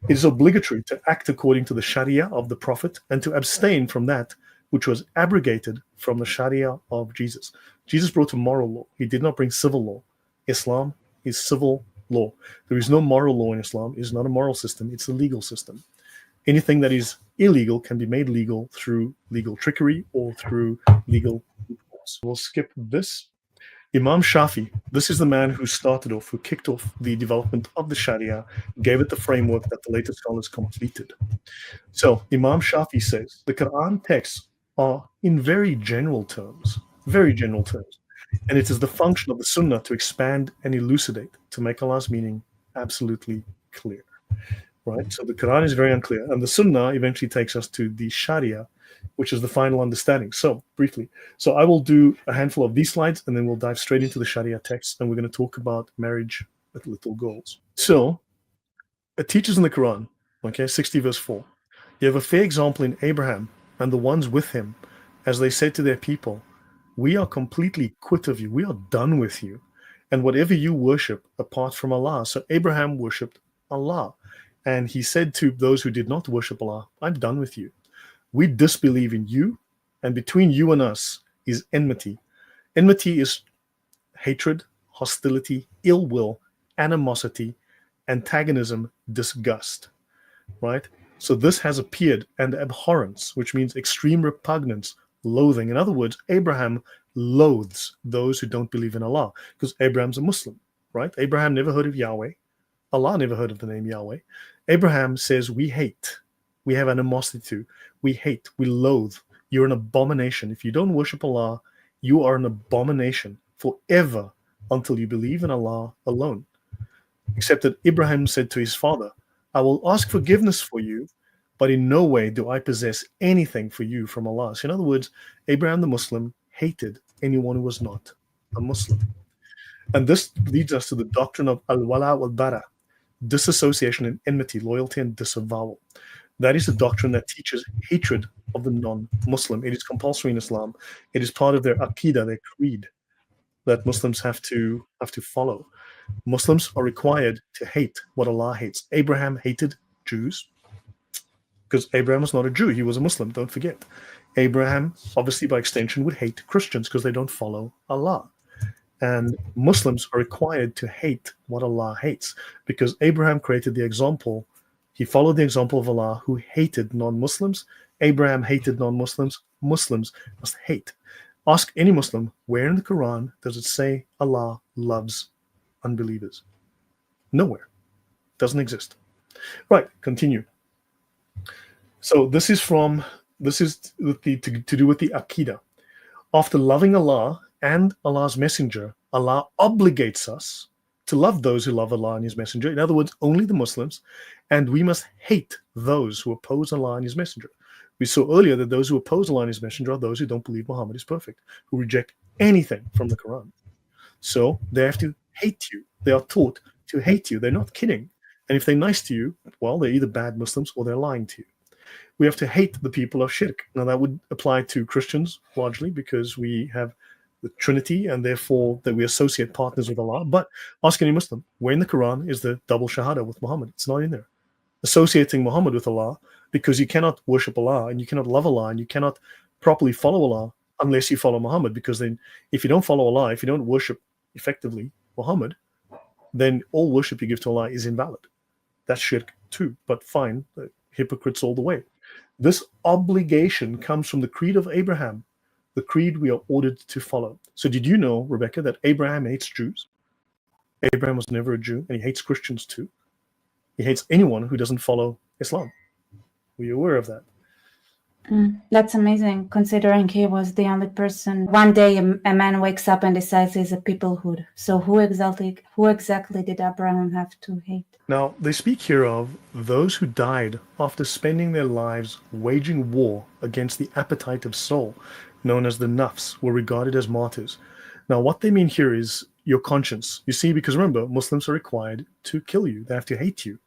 It is obligatory to act according to the Sharia of the Prophet and to abstain from that which was abrogated from the Sharia of Jesus. Jesus brought a moral law. He did not bring civil law. Islam is civil law. There is no moral law in Islam. It is not a moral system. It's a legal system. Anything that is illegal can be made legal through legal trickery or through legal loopholes. We'll skip this. Imam Shafi, this is the man who kicked off the development of the Sharia, gave it the framework that the later scholars completed. So Imam Shafi says, the Quran texts are in very general terms, and it is the function of the Sunnah to expand and elucidate, to make Allah's meaning absolutely clear. Right? So the Quran is very unclear, and the Sunnah eventually takes us to the Sharia, which is the final understanding. So briefly, I will do a handful of these slides, and then we'll dive straight into the Sharia text, and we're going to talk about marriage with little girls. So it teaches in the Quran, okay, 60 verse 4, you have a fair example in Abraham and the ones with him, as they said to their people, we are completely quit of you, we are done with you, and whatever you worship apart from Allah. So Abraham worshipped Allah, and he said to those who did not worship Allah, I'm done with you. We disbelieve in you, and between you and us is enmity. Enmity is hatred, hostility, ill will, animosity, antagonism, disgust, right? So this has appeared, and abhorrence, which means extreme repugnance, loathing. In other words, Abraham loathes those who don't believe in Allah, because Abraham's a Muslim, right? Abraham never heard of Yahweh. Allah never heard of the name Yahweh. Abraham says, we hate. We have animosity to. We hate. We loathe. You're an abomination. If you don't worship Allah, you are an abomination forever until you believe in Allah alone. Except that Abraham said to his father, I will ask forgiveness for you, but in no way do I possess anything for you from Allah. So in other words, Abraham the Muslim hated anyone who was not a Muslim. And this leads us to the doctrine of al-wala wal-bara, disassociation and enmity, loyalty and disavowal. That is a doctrine that teaches hatred of the non-Muslim. It is compulsory in Islam. It is part of their aqidah, their creed, that Muslims have to follow. Muslims are required to hate what Allah hates. Abraham hated Jews because Abraham was not a Jew. He was a Muslim, don't forget. Abraham, obviously by extension, would hate Christians because they don't follow Allah. And Muslims are required to hate what Allah hates because Abraham created the example. He followed the example of Allah who hated non-Muslims. Abraham hated non-Muslims. Muslims must hate. Ask any Muslim, where in the Quran does it say Allah loves unbelievers? Nowhere. Doesn't exist. Right, continue. So this is to do with the Aqidah. After loving Allah and Allah's messenger, Allah obligates us to love those who love Allah and his messenger. In other words, only the Muslims. And we must hate those who oppose Allah and his messenger. We saw earlier that those who oppose Allah and his messenger are those who don't believe Muhammad is perfect, who reject anything from the Quran. So they have to hate you. They are taught to hate you. They're not kidding. And if they're nice to you, well, they're either bad Muslims or they're lying to you. we have to hate the people of shirk. Now, that would apply to Christians largely because we have the Trinity and therefore that we associate partners with Allah. But ask any Muslim, where in the Quran is the double shahada with Muhammad? It's not in there. Associating Muhammad with Allah, because you cannot worship Allah and you cannot love Allah and you cannot properly follow Allah unless you follow Muhammad, because then if you don't follow Allah, if you don't worship effectively Muhammad, then all worship you give to Allah is invalid. That's shirk too, but fine, hypocrites all the way. This obligation comes from the creed of Abraham, the creed we are ordered to follow. So did you know, Rebecca, that Abraham hates Jews? Abraham was never a Jew, and he hates Christians too. He hates anyone who doesn't follow Islam. Were you aware of that? That's amazing, considering he was the only person. One day a man wakes up and decides he's a peoplehood. So who exactly did Abraham have to hate? Now, they speak here of those who died after spending their lives waging war against the appetite of soul, known as the nafs, were regarded as martyrs. Now, what they mean here is your conscience. You see, because remember, Muslims are required to kill you. They have to hate you.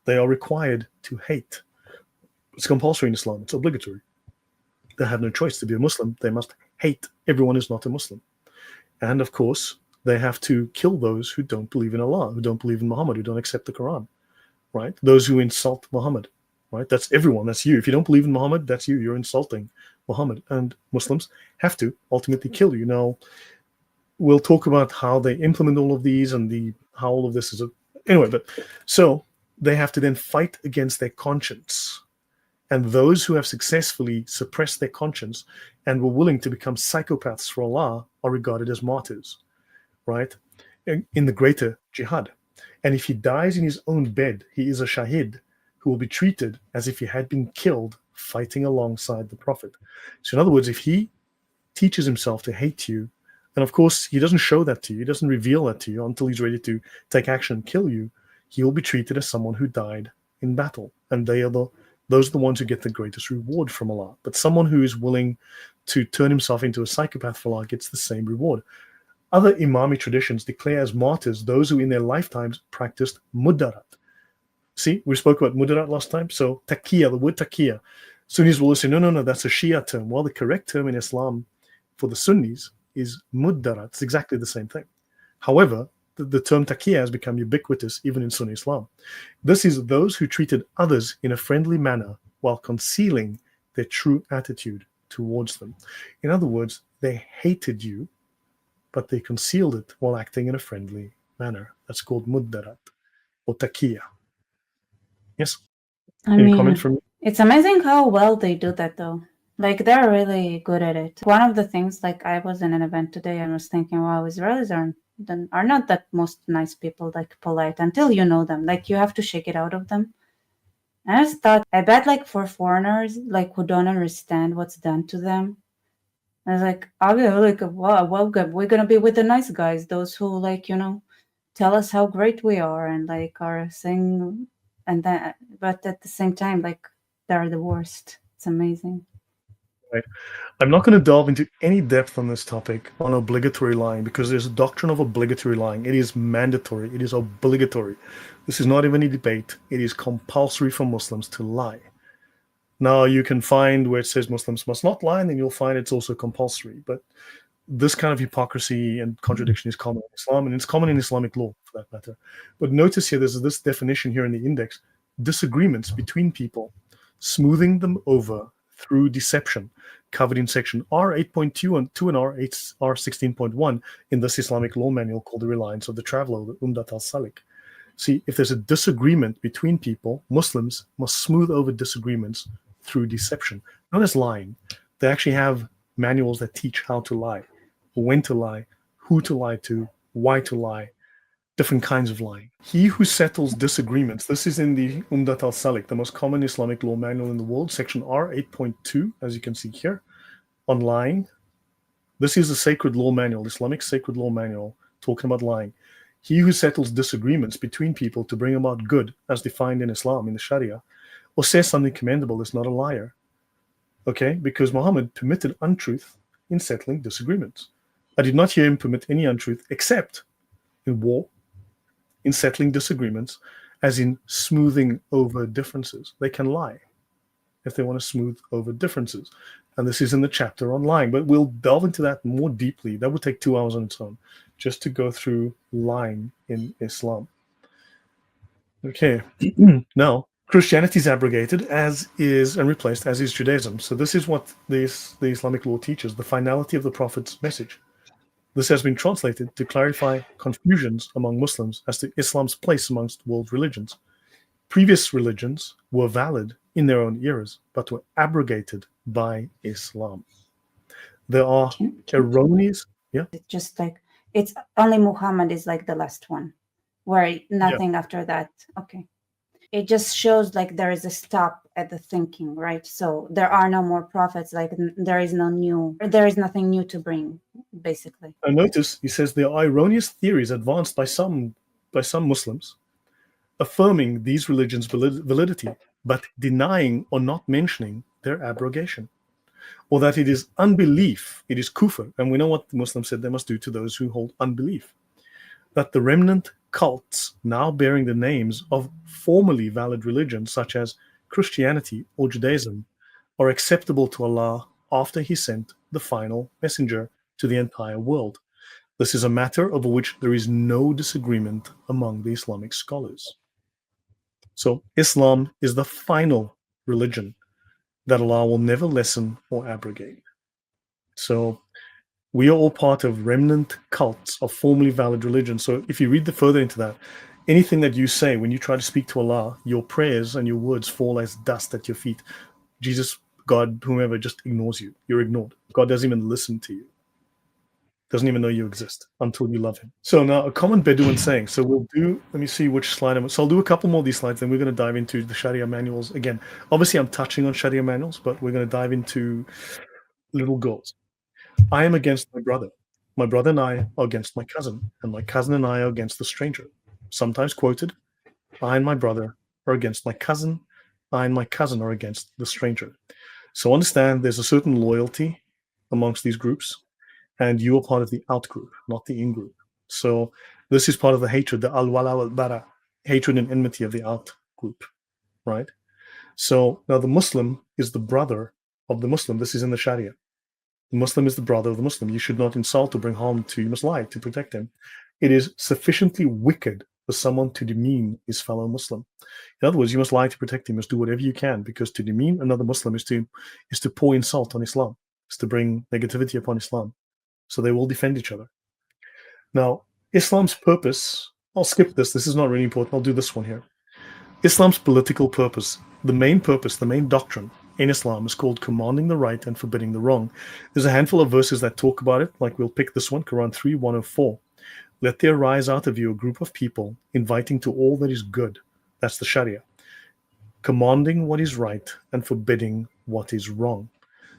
They are required to hate. It's compulsory in Islam. It's obligatory. They have no choice to be a Muslim. They must hate everyone who's not a Muslim. And of course, they have to kill those who don't believe in Allah, who don't believe in Muhammad, who don't accept the Quran, right? Those who insult Muhammad, right? That's everyone. That's you. If you don't believe in Muhammad, that's you. You're insulting Muhammad. And Muslims have to ultimately kill you. Now, we'll talk about how they implement all of these and how all of this is. Anyway, but so they have to then fight against their conscience. And those who have successfully suppressed their conscience and were willing to become psychopaths for Allah are regarded as martyrs, right? In the greater jihad. And if he dies in his own bed, he is a shahid who will be treated as if he had been killed fighting alongside the Prophet. So in other words, if he teaches himself to hate you, and of course he doesn't show that to you, he doesn't reveal that to you until he's ready to take action and kill you, he will be treated as someone who died in battle. And those are the ones who get the greatest reward from Allah. But someone who is willing to turn himself into a psychopath for Allah gets the same reward. Other Imami traditions declare as martyrs those who in their lifetimes practiced mudarat. See, we spoke about mudarat last time. So taqiyya, the word taqiyya. Sunnis will say, no, that's a Shia term. Well, the correct term in Islam for the Sunnis is mudarat. It's exactly the same thing. However, the term taqiyya has become ubiquitous even in Sunni Islam. This is those who treated others in a friendly manner while concealing their true attitude towards them. In other words, they hated you, but they concealed it while acting in a friendly manner. That's called muddarat or taqiyya. Yes? Any comment from you? It's amazing how well they do that, though. Like, they're really good at it. One of the things, like, I was in an event today and was thinking, wow, Israelis are not that most nice people, like polite, until you know them. Like, you have to shake it out of them. And I just thought, I bet, like, for foreigners, like, who don't understand what's done to them, I was like, wow, welcome. We're gonna be with the nice guys, those who, like, tell us how great we are and like are saying, and then, but at the same time, like, they're the worst. It's amazing. Right. I'm not going to delve into any depth on this topic on obligatory lying because there's a doctrine of obligatory lying. It is mandatory. It is obligatory. This is not even a debate. It is compulsory for Muslims to lie. Now, you can find where it says Muslims must not lie, and then you'll find it's also compulsory. But this kind of hypocrisy and contradiction is common in Islam, and it's common in Islamic law, for that matter. But notice here, there's this definition here in the index: disagreements between people, smoothing them over through deception, covered in section R8.2 and R16.1 in this Islamic law manual called The Reliance of the Traveler, the Umdat al-Salik. See, if there's a disagreement between people, Muslims must smooth over disagreements through deception, not as lying. They actually have manuals that teach how to lie, when to lie, who to lie to, why to lie, different kinds of lying. He who settles disagreements, this is in the Umdat al-Salik, the most common Islamic law manual in the world, section R8.2, as you can see here, on lying. This is a sacred law manual, Islamic sacred law manual, talking about lying. He who settles disagreements between people to bring about good, as defined in Islam, in the Sharia, or says something commendable is not a liar. Okay? Because Muhammad permitted untruth in settling disagreements. I did not hear him permit any untruth except in war, in settling disagreements, as in smoothing over differences. They can lie. if they want to smooth over differences. And this is in the chapter on lying, but we'll delve into that more deeply. That would take 2 hours on its own, just to go through lying in Islam. Okay, now Christianity is abrogated, as is and replaced, as is Judaism. So this is what the Islamic law teaches: the finality of the Prophet's message. This has been translated to clarify confusions among Muslims as to Islam's place amongst world religions. Previous religions were valid in their own eras, but were abrogated by Islam. There are erroneous. Yeah. It's just like it's only Muhammad is like the last one, where nothing after that. Okay. It just shows like there is a stop at the thinking, right? So there are no more prophets, like there is nothing new to bring, basically. And notice he says there are erroneous theories advanced by some Muslims affirming these religions' validity, but denying or not mentioning their abrogation. Or that it is unbelief, it is kufr, and we know what the Muslims said they must do to those who hold unbelief. That the remnant cults now bearing the names of formerly valid religions such as Christianity or Judaism are acceptable to Allah after He sent the final messenger to the entire world. This is a matter over which there is no disagreement among the Islamic scholars. So Islam is the final religion that Allah will never lessen or abrogate. So we are all part of remnant cults of formerly valid religions. So if you read further into that, anything that you say when you try to speak to Allah, your prayers and your words fall as dust at your feet. Jesus, God, whomever just ignores you. You're ignored. God doesn't even listen to you. Doesn't even know you exist until you love him. So now a common Bedouin saying. So we'll do, let me see which slide. So I'll do a couple more of these slides, then we're going to dive into the Sharia manuals. Again, obviously I'm touching on Sharia manuals, but we're going to dive into little goals. I am against my brother. My brother and I are against my cousin, and my cousin and I are against the stranger. Sometimes quoted, I and my brother are against my cousin. I and my cousin are against the stranger. So understand there's a certain loyalty amongst these groups, and you are part of the out group, not the in group. So this is part of the hatred, the al-wala wal-bara, hatred and enmity of the out group, right? So now the Muslim is the brother of the Muslim. This is in the Sharia. The Muslim is the brother of the Muslim. You should not insult or bring harm to, you must lie to protect him. It is sufficiently wicked for someone to demean his fellow Muslim. In other words, you must lie to protect him, you must do whatever you can, because to demean another Muslim is to pour insult on Islam, is to bring negativity upon Islam. So they will defend each other. Now, Islam's purpose, I'll skip this. This is not really important. I'll do this one here. Islam's political purpose, the main doctrine in Islam is called commanding the right and forbidding the wrong. There's a handful of verses that talk about it, like we'll pick this one, Quran 3:104. Let there rise out of you a group of people inviting to all that is good. That's the Sharia. Commanding what is right and forbidding what is wrong.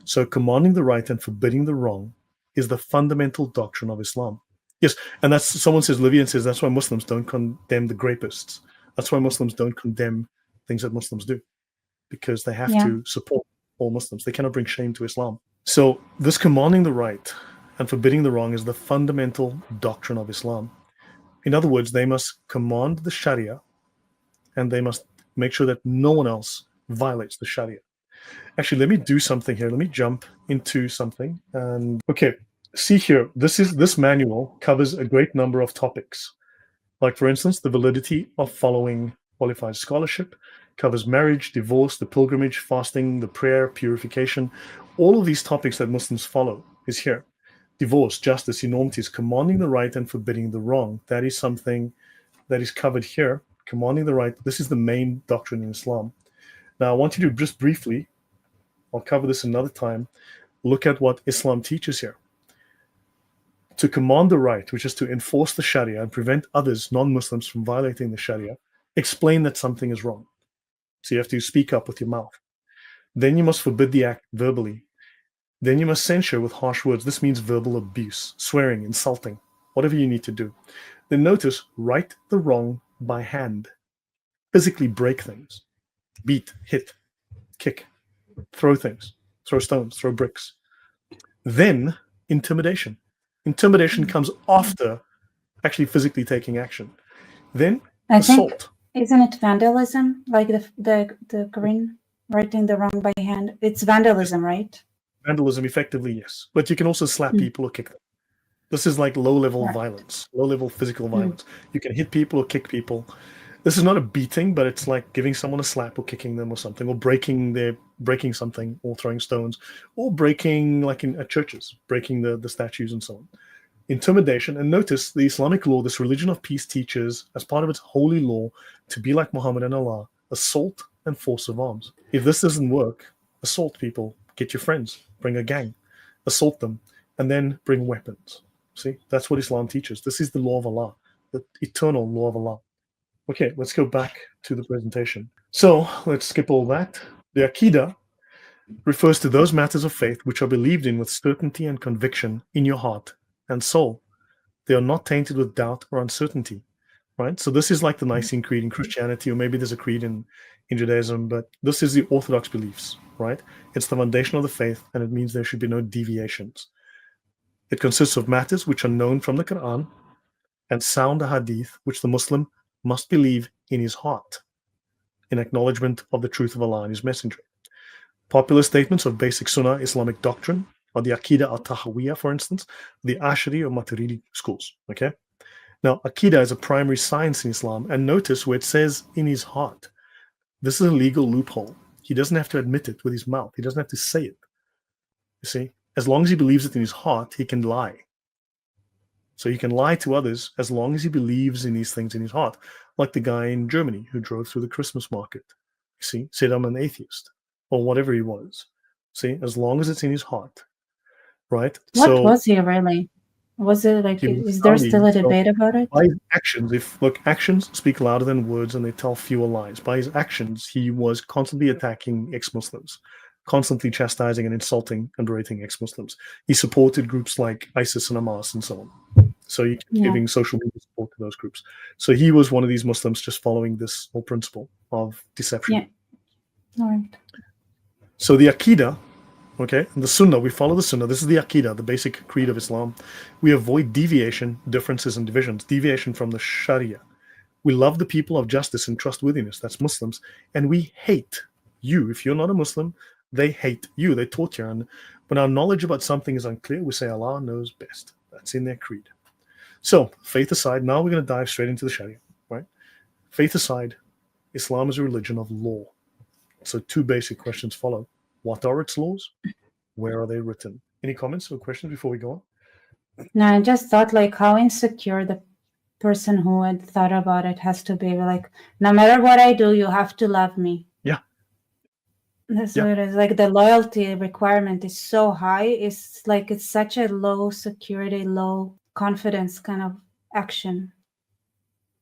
So commanding the right and forbidding the wrong is the fundamental doctrine of Islam. Yes, and that's, someone says, Livian says, that's why Muslims don't condemn the grapists. That's why Muslims don't condemn things that Muslims do, because they have to support all Muslims. They cannot bring shame to Islam. So this commanding the right and forbidding the wrong is the fundamental doctrine of Islam. In other words, they must command the Sharia, and they must make sure that no one else violates the Sharia. Actually, let me do something here. Let me jump into something. And okay, see here, this manual covers a great number of topics. Like, for instance, the validity of following qualified scholarship, covers marriage, divorce, the pilgrimage, fasting, the prayer, purification. All of these topics that Muslims follow is here. Divorce, justice, enormities, commanding the right and forbidding the wrong. That is something that is covered here. Commanding the right. This is the main doctrine in Islam. Now, I want you to just briefly, I'll cover this another time, look at what Islam teaches here. To command the right, which is to enforce the Sharia and prevent others, non-Muslims, from violating the Sharia, explain that something is wrong. So you have to speak up with your mouth. Then you must forbid the act verbally. Then you must censure with harsh words. This means verbal abuse, swearing, insulting, whatever you need to do. Then notice, right the wrong by hand. Physically break things. Beat, hit, kick, throw things, throw stones, throw bricks. Then intimidation. Intimidation comes after actually physically taking action. Then assault. Isn't it vandalism, like the Korean? Writing the wrong by hand. It's vandalism, right? Vandalism, effectively, yes. But you can also slap Mm. people or kick them. This is like low-level Right. violence, low-level physical Mm. violence. You can hit people or kick people. This is not a beating, but it's like giving someone a slap or kicking them or something, or breaking something or throwing stones, or breaking, like in at churches, breaking the statues and so on. Intimidation. And notice the Islamic law, this religion of peace, teaches as part of its holy law to be like Muhammad and Allah, assault and force of arms. If this doesn't work, assault people, get your friends, bring a gang, assault them, and then bring weapons. See, that's what Islam teaches. This is the law of Allah, the eternal law of Allah. Okay, let's go back to the presentation. So let's skip all that. The Aqidah refers to those matters of faith which are believed in with certainty and conviction in your heart and soul. They are not tainted with doubt or uncertainty, right? So this is like the Nicene Creed in Christianity, or maybe there's a creed in Judaism, but this is the orthodox beliefs, right? It's the foundation of the faith, and it means there should be no deviations. It consists of matters which are known from the Quran and sound hadith, which the Muslim must believe in his heart, in acknowledgement of the truth of Allah and his messenger. Popular statements of basic Sunnah Islamic doctrine are the Aqidah al-Tahawiyya, for instance, the Ashari or Maturidi schools. Okay. Now, Aqidah is a primary science in Islam, and notice where it says in his heart. This is a legal loophole. He doesn't have to admit it with his mouth. He doesn't have to say it. You see, as long as he believes it in his heart, he can lie. So he can lie to others as long as he believes in these things in his heart, like the guy in Germany who drove through the Christmas market. You see, said I'm an atheist or whatever he was. See, as long as it's in his heart, right? What So was he really? Was it like, he was is there still a so debate about it? by his actions, if look, actions speak louder than words and they tell fewer lies. By his actions, he was constantly attacking ex-Muslims, constantly chastising and insulting and berating ex-Muslims. He supported groups like ISIS and Hamas and so on. So he kept Yeah. giving social media support to those groups. So he was one of these Muslims just following this whole principle of deception. Yeah. All right. So the Aqidah, okay, and the Sunnah, we follow the Sunnah. This is the Aqidah, the basic creed of Islam. We avoid deviation, differences, and divisions. Deviation from the Sharia. We love the people of justice and trustworthiness. That's Muslims. And we hate you. If you're not a Muslim, they hate you. They torture. And when our knowledge about something is unclear, we say Allah knows best. That's in their creed. So, faith aside, now we're going to dive straight into the Sharia, right? Faith aside, Islam is a religion of law. So, two basic questions follow. What are its laws? Where are they written? Any comments or questions before we go on? No, I just thought like how insecure the person who had thought about it has to be. Like, no matter what I do, you have to love me. Yeah. That's what it is. Like the loyalty requirement is so high. It's like it's such a low security, low confidence kind of action.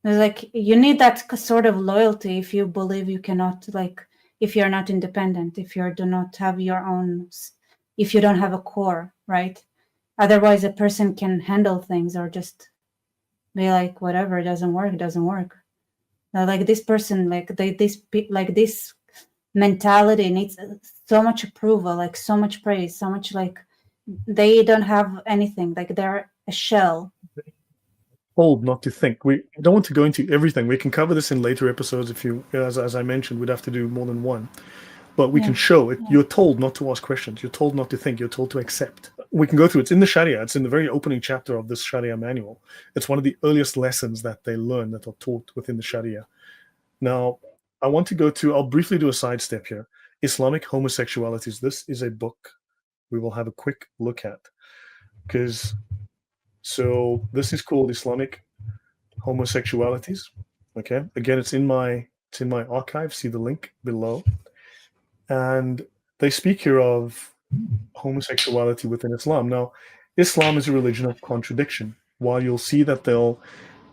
It's like you need that sort of loyalty if you believe you cannot, like, if you're not independent, if you do not have your own, if you don't have a core, right? Otherwise, a person can handle things or just be like, whatever, it doesn't work, it doesn't work. Now, like this person, like this mentality needs so much approval, like so much praise, so much, like they don't have anything, like they're a shell. Told not to think. We don't want to go into everything. We can cover this in later episodes. If you, as I mentioned, we'd have to do more than one. But we can show it. You're told not to ask questions. You're told not to think. You're told to accept. We can go through. It's in the Sharia. It's in the very opening chapter of this Sharia manual. It's one of the earliest lessons that they learn that are taught within the Sharia. Now, I want to go to. I'll briefly do a sidestep here. Islamic homosexualities. This is a book we will have a quick look at, because so this is called Islamic homosexualities. Okay, again, it's in my archive. See the link below. And they speak here of homosexuality within Islam. Now, Islam is a religion of contradiction. While you'll see that they'll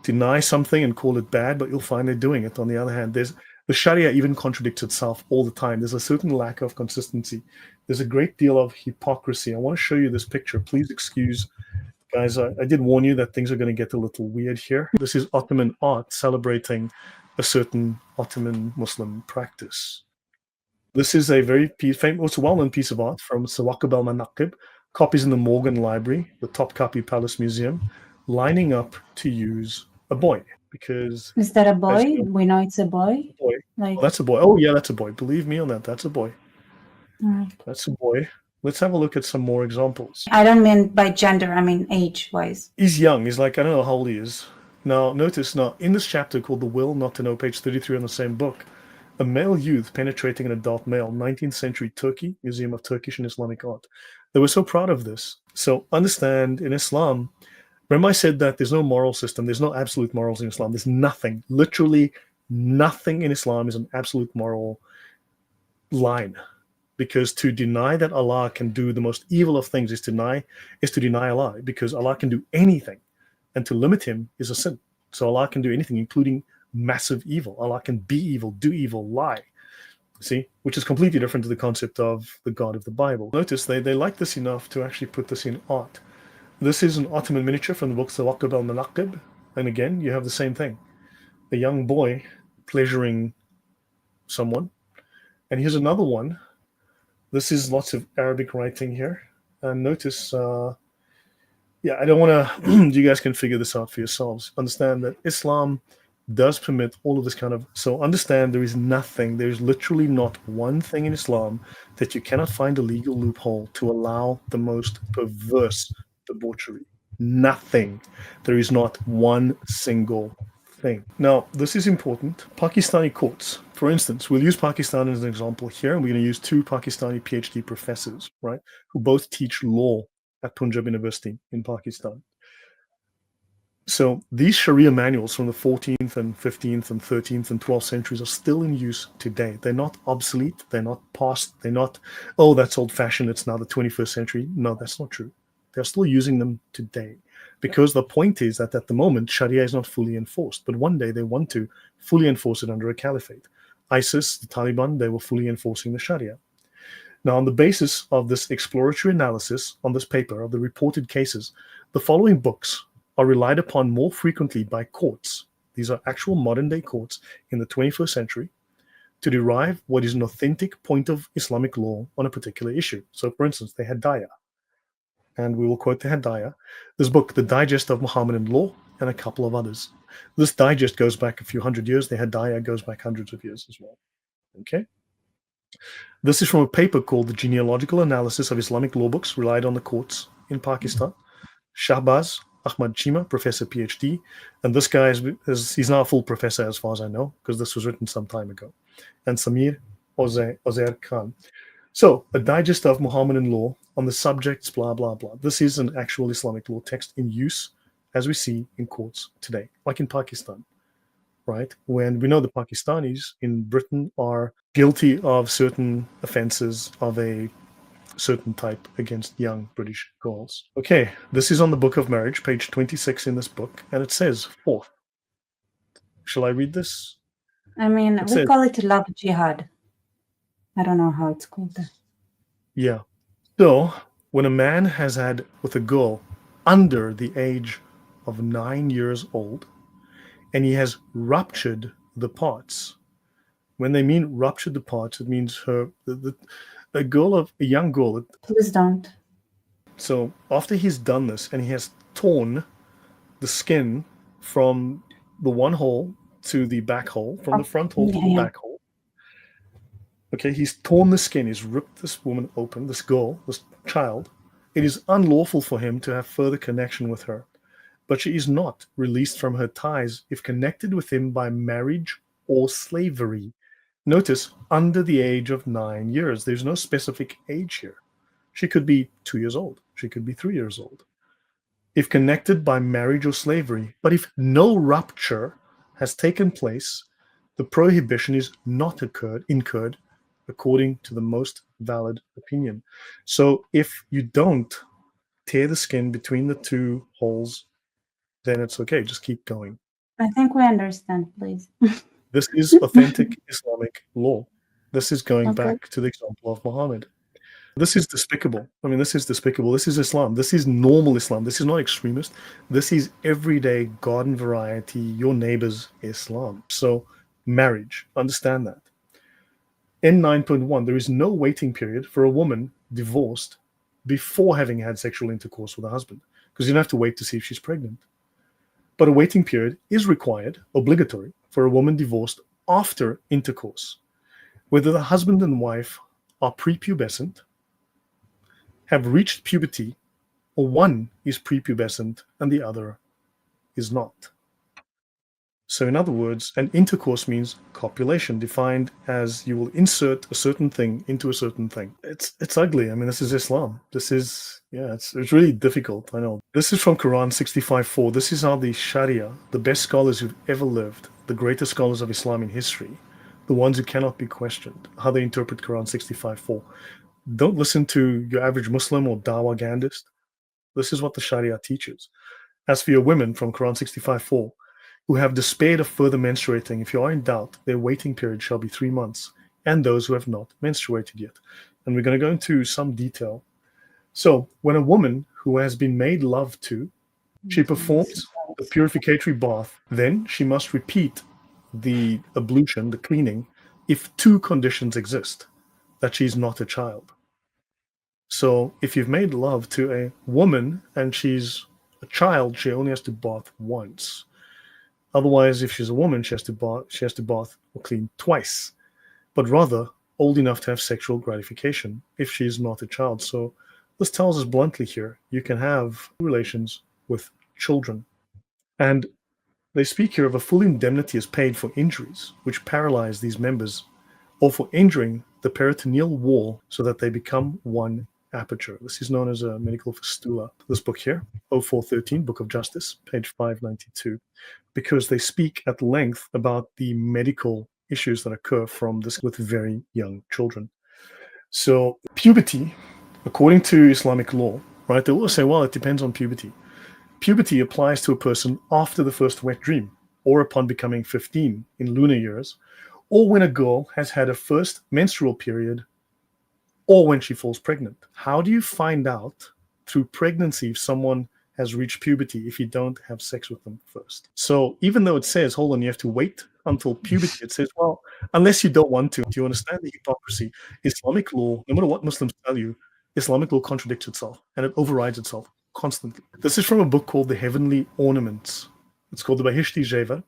deny something and call it bad, but you'll find they're doing it. On the other hand, the Sharia even contradicts itself all the time. There's a certain lack of consistency. There's a great deal of hypocrisy. I want to show you this picture. Please excuse, guys. I did warn you that things are going to get a little weird here. This is Ottoman art celebrating a certain Ottoman Muslim practice. This is a very famous, well-known piece of art from Sawakib al-Manaqib, copies in the Morgan Library, the Topkapi Palace Museum, lining up to use a boy. Because is that a boy? you know, We know it's a boy. Like, Oh, that's a boy. Oh, yeah, that's a boy. Believe me on that. That's a boy. That's a boy. Let's have a look at some more examples. I don't mean by gender, I mean age-wise. He's young. He's like, I don't know how old he is. Now, notice now, in this chapter called The Will Not to Know, page 33 on the same book, a male youth penetrating an adult male, 19th century Turkey, Museum of Turkish and Islamic Art. They were so proud of this. So understand, in Islam, remember I said that there's no moral system, there's no absolute morals in Islam. There's nothing, literally nothing in Islam is an absolute moral line. Because to deny that Allah can do the most evil of things is to deny Allah, because Allah can do anything, and to limit him is a sin. So Allah can do anything, including massive evil. Allah can be evil, do evil, lie. See, which is completely different to the concept of the God of the Bible. Notice they like this enough to actually put this in art. This is an Ottoman miniature from the book Thawaqib al-Manaqib, and again you have the same thing: a young boy pleasuring someone. And here's another one. This is lots of Arabic writing here. And notice, I don't want to, you guys can figure this out for yourselves. Understand that Islam does permit all of this kind of, so understand there is nothing, there's literally not one thing in Islam that you cannot find a legal loophole to allow the most perverse debauchery. Nothing. There is not one single thing. Now, this is important. Pakistani courts, for instance, we'll use Pakistan as an example here, and we're going to use two Pakistani PhD professors, right, who both teach law at Punjab University in Pakistan. So these Sharia manuals from the 14th and 15th and 13th and 12th centuries are still in use today. They're not obsolete. They're not past. They're not, oh, that's old-fashioned. It's now the 21st century. No, that's not true. They're still using them today. Because the point is that at the moment, Sharia is not fully enforced. But one day they want to fully enforce it under a caliphate. ISIS, the Taliban, they were fully enforcing the Sharia. Now, on the basis of this exploratory analysis on this paper of the reported cases, the following books are relied upon more frequently by courts. These are actual modern-day courts in the 21st century to derive what is an authentic point of Islamic law on a particular issue. So, for instance, the Hadaya. And we will quote the Hadaya, this book, The Digest of Muhammadan Law, and a couple of others. This digest goes back a few hundred years. The Hadaya goes back hundreds of years as well. Okay? This is from a paper called The Genealogical Analysis of Islamic Law Books Relied on the Courts in Pakistan. Shahbaz Ahmad Chima, professor, PhD. And this guy, he's now a full professor as far as I know, because this was written some time ago. And Samir Ozair Khan. So, a digest of Muhammadan law on the subjects, blah, blah, blah. This is an actual Islamic law text in use, as we see in courts today, like in Pakistan, right? When we know the Pakistanis in Britain are guilty of certain offenses of a certain type against young British girls. Okay, this is on the Book of Marriage, page 26 in this book, and it says, fourth. Shall I read this? I mean, we call it love jihad. I don't know how it's called. Yeah. So, when a man has had with a girl under the age of 9 years old, and he has ruptured the parts, when they mean ruptured the parts, it means a young girl. Please don't. So, after he's done this and he has torn the skin from the one hole to the back hole, from the front hole to the back hole. Okay, he's torn the skin, he's ripped this woman open, this girl, this child. It is unlawful for him to have further connection with her, but she is not released from her ties if connected with him by marriage or slavery. Notice, under the age of 9 years. There's no specific age here. She could be 2 years old. She could be 3 years old. If connected by marriage or slavery, but if no rupture has taken place, the prohibition is not incurred according to the most valid opinion. So if you don't tear the skin between the two holes, then it's okay. Just keep going. I think we understand, please. This is authentic Islamic law. This is going back to the example of Muhammad. This is despicable. I mean, this is despicable. This is Islam. This is normal Islam. This is not extremist. This is everyday garden variety, your neighbor's Islam. So marriage, understand that. In 9.1, there is no waiting period for a woman divorced before having had sexual intercourse with a husband, because you don't have to wait to see if she's pregnant. But a waiting period is required, obligatory, for a woman divorced after intercourse, whether the husband and wife are prepubescent, have reached puberty, or one is prepubescent and the other is not. So in other words, an intercourse means copulation, defined as you will insert a certain thing into a certain thing. It's ugly. I mean, this is Islam. This is, yeah, it's really difficult. I know. This is from Quran 65:4. This is how the Sharia, the best scholars who've ever lived, the greatest scholars of Islam in history, the ones who cannot be questioned, how they interpret Quran 65:4. Don't listen to your average Muslim or Dawa Gandhist. This is what the Sharia teaches. As for your women, from Quran 65:4, who have despaired of further menstruating, if you are in doubt, their waiting period shall be 3 months, and those who have not menstruated yet. And we're going to go into some detail. So, when a woman who has been made love to, she performs the purificatory bath, then she must repeat the ablution, the cleaning, if two conditions exist: that she's not a child. So, if you've made love to a woman and she's a child, she only has to bath once. Otherwise, if she's a woman, she has to bath or clean twice, but rather old enough to have sexual gratification if she is not a child. So this tells us bluntly here, you can have relations with children. And they speak here of a full indemnity is paid for injuries which paralyze these members, or for injuring the peritoneal wall so that they become one aperture. This is known as a medical fistula. This book here, 0413, Book of Justice, page 592, because they speak at length about the medical issues that occur from this with very young children. So puberty, according to Islamic law, right, they always say, well, it depends on puberty. Puberty applies to a person after the first wet dream, or upon becoming 15 in lunar years, or when a girl has had a first menstrual period, or when she falls pregnant. How do you find out through pregnancy if someone has reached puberty if you don't have sex with them first? So even though it says, hold on, you have to wait until puberty, it says, well, unless you don't want to. Do you understand the hypocrisy? Islamic law, no matter what Muslims tell you, Islamic law contradicts itself and it overrides itself constantly. This is from a book called The Heavenly Ornaments. It's called the Bahishti Jeva.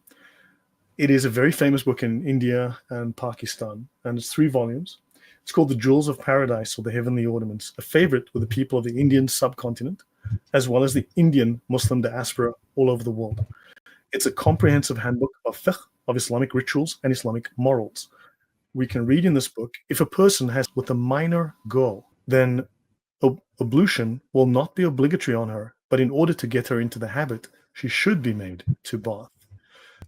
It is a very famous book in India and Pakistan, and it's 3 volumes. It's called The Jewels of Paradise, or The Heavenly Ornaments, a favorite with the people of the Indian subcontinent, as well as the Indian Muslim diaspora all over the world. It's a comprehensive handbook of fiqh, of Islamic rituals and Islamic morals. We can read in this book, if a person has with a minor girl, then ablution will not be obligatory on her, but in order to get her into the habit, she should be made to bath.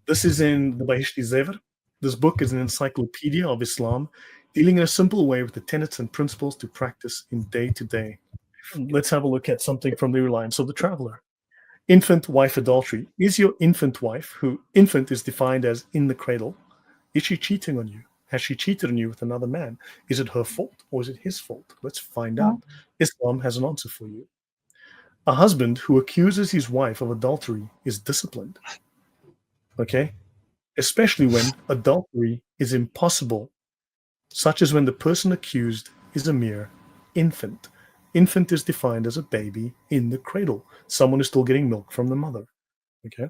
This is in the Bahishti Zever. This book is an encyclopedia of Islam, dealing in a simple way with the tenets and principles to practice in day-to-day. Let's have a look at something from the Reliance of the Traveler. Infant wife adultery. Is your infant wife, who infant is defined as in the cradle, is she cheating on you? Has she cheated on you with another man? Is it her fault or is it his fault? Let's find out. Islam has an answer for you. A husband who accuses his wife of adultery is disciplined. Okay? Especially when adultery is impossible, such as when the person accused is a mere infant. Infant is defined as a baby in the cradle, someone who's still getting milk from the mother. Okay?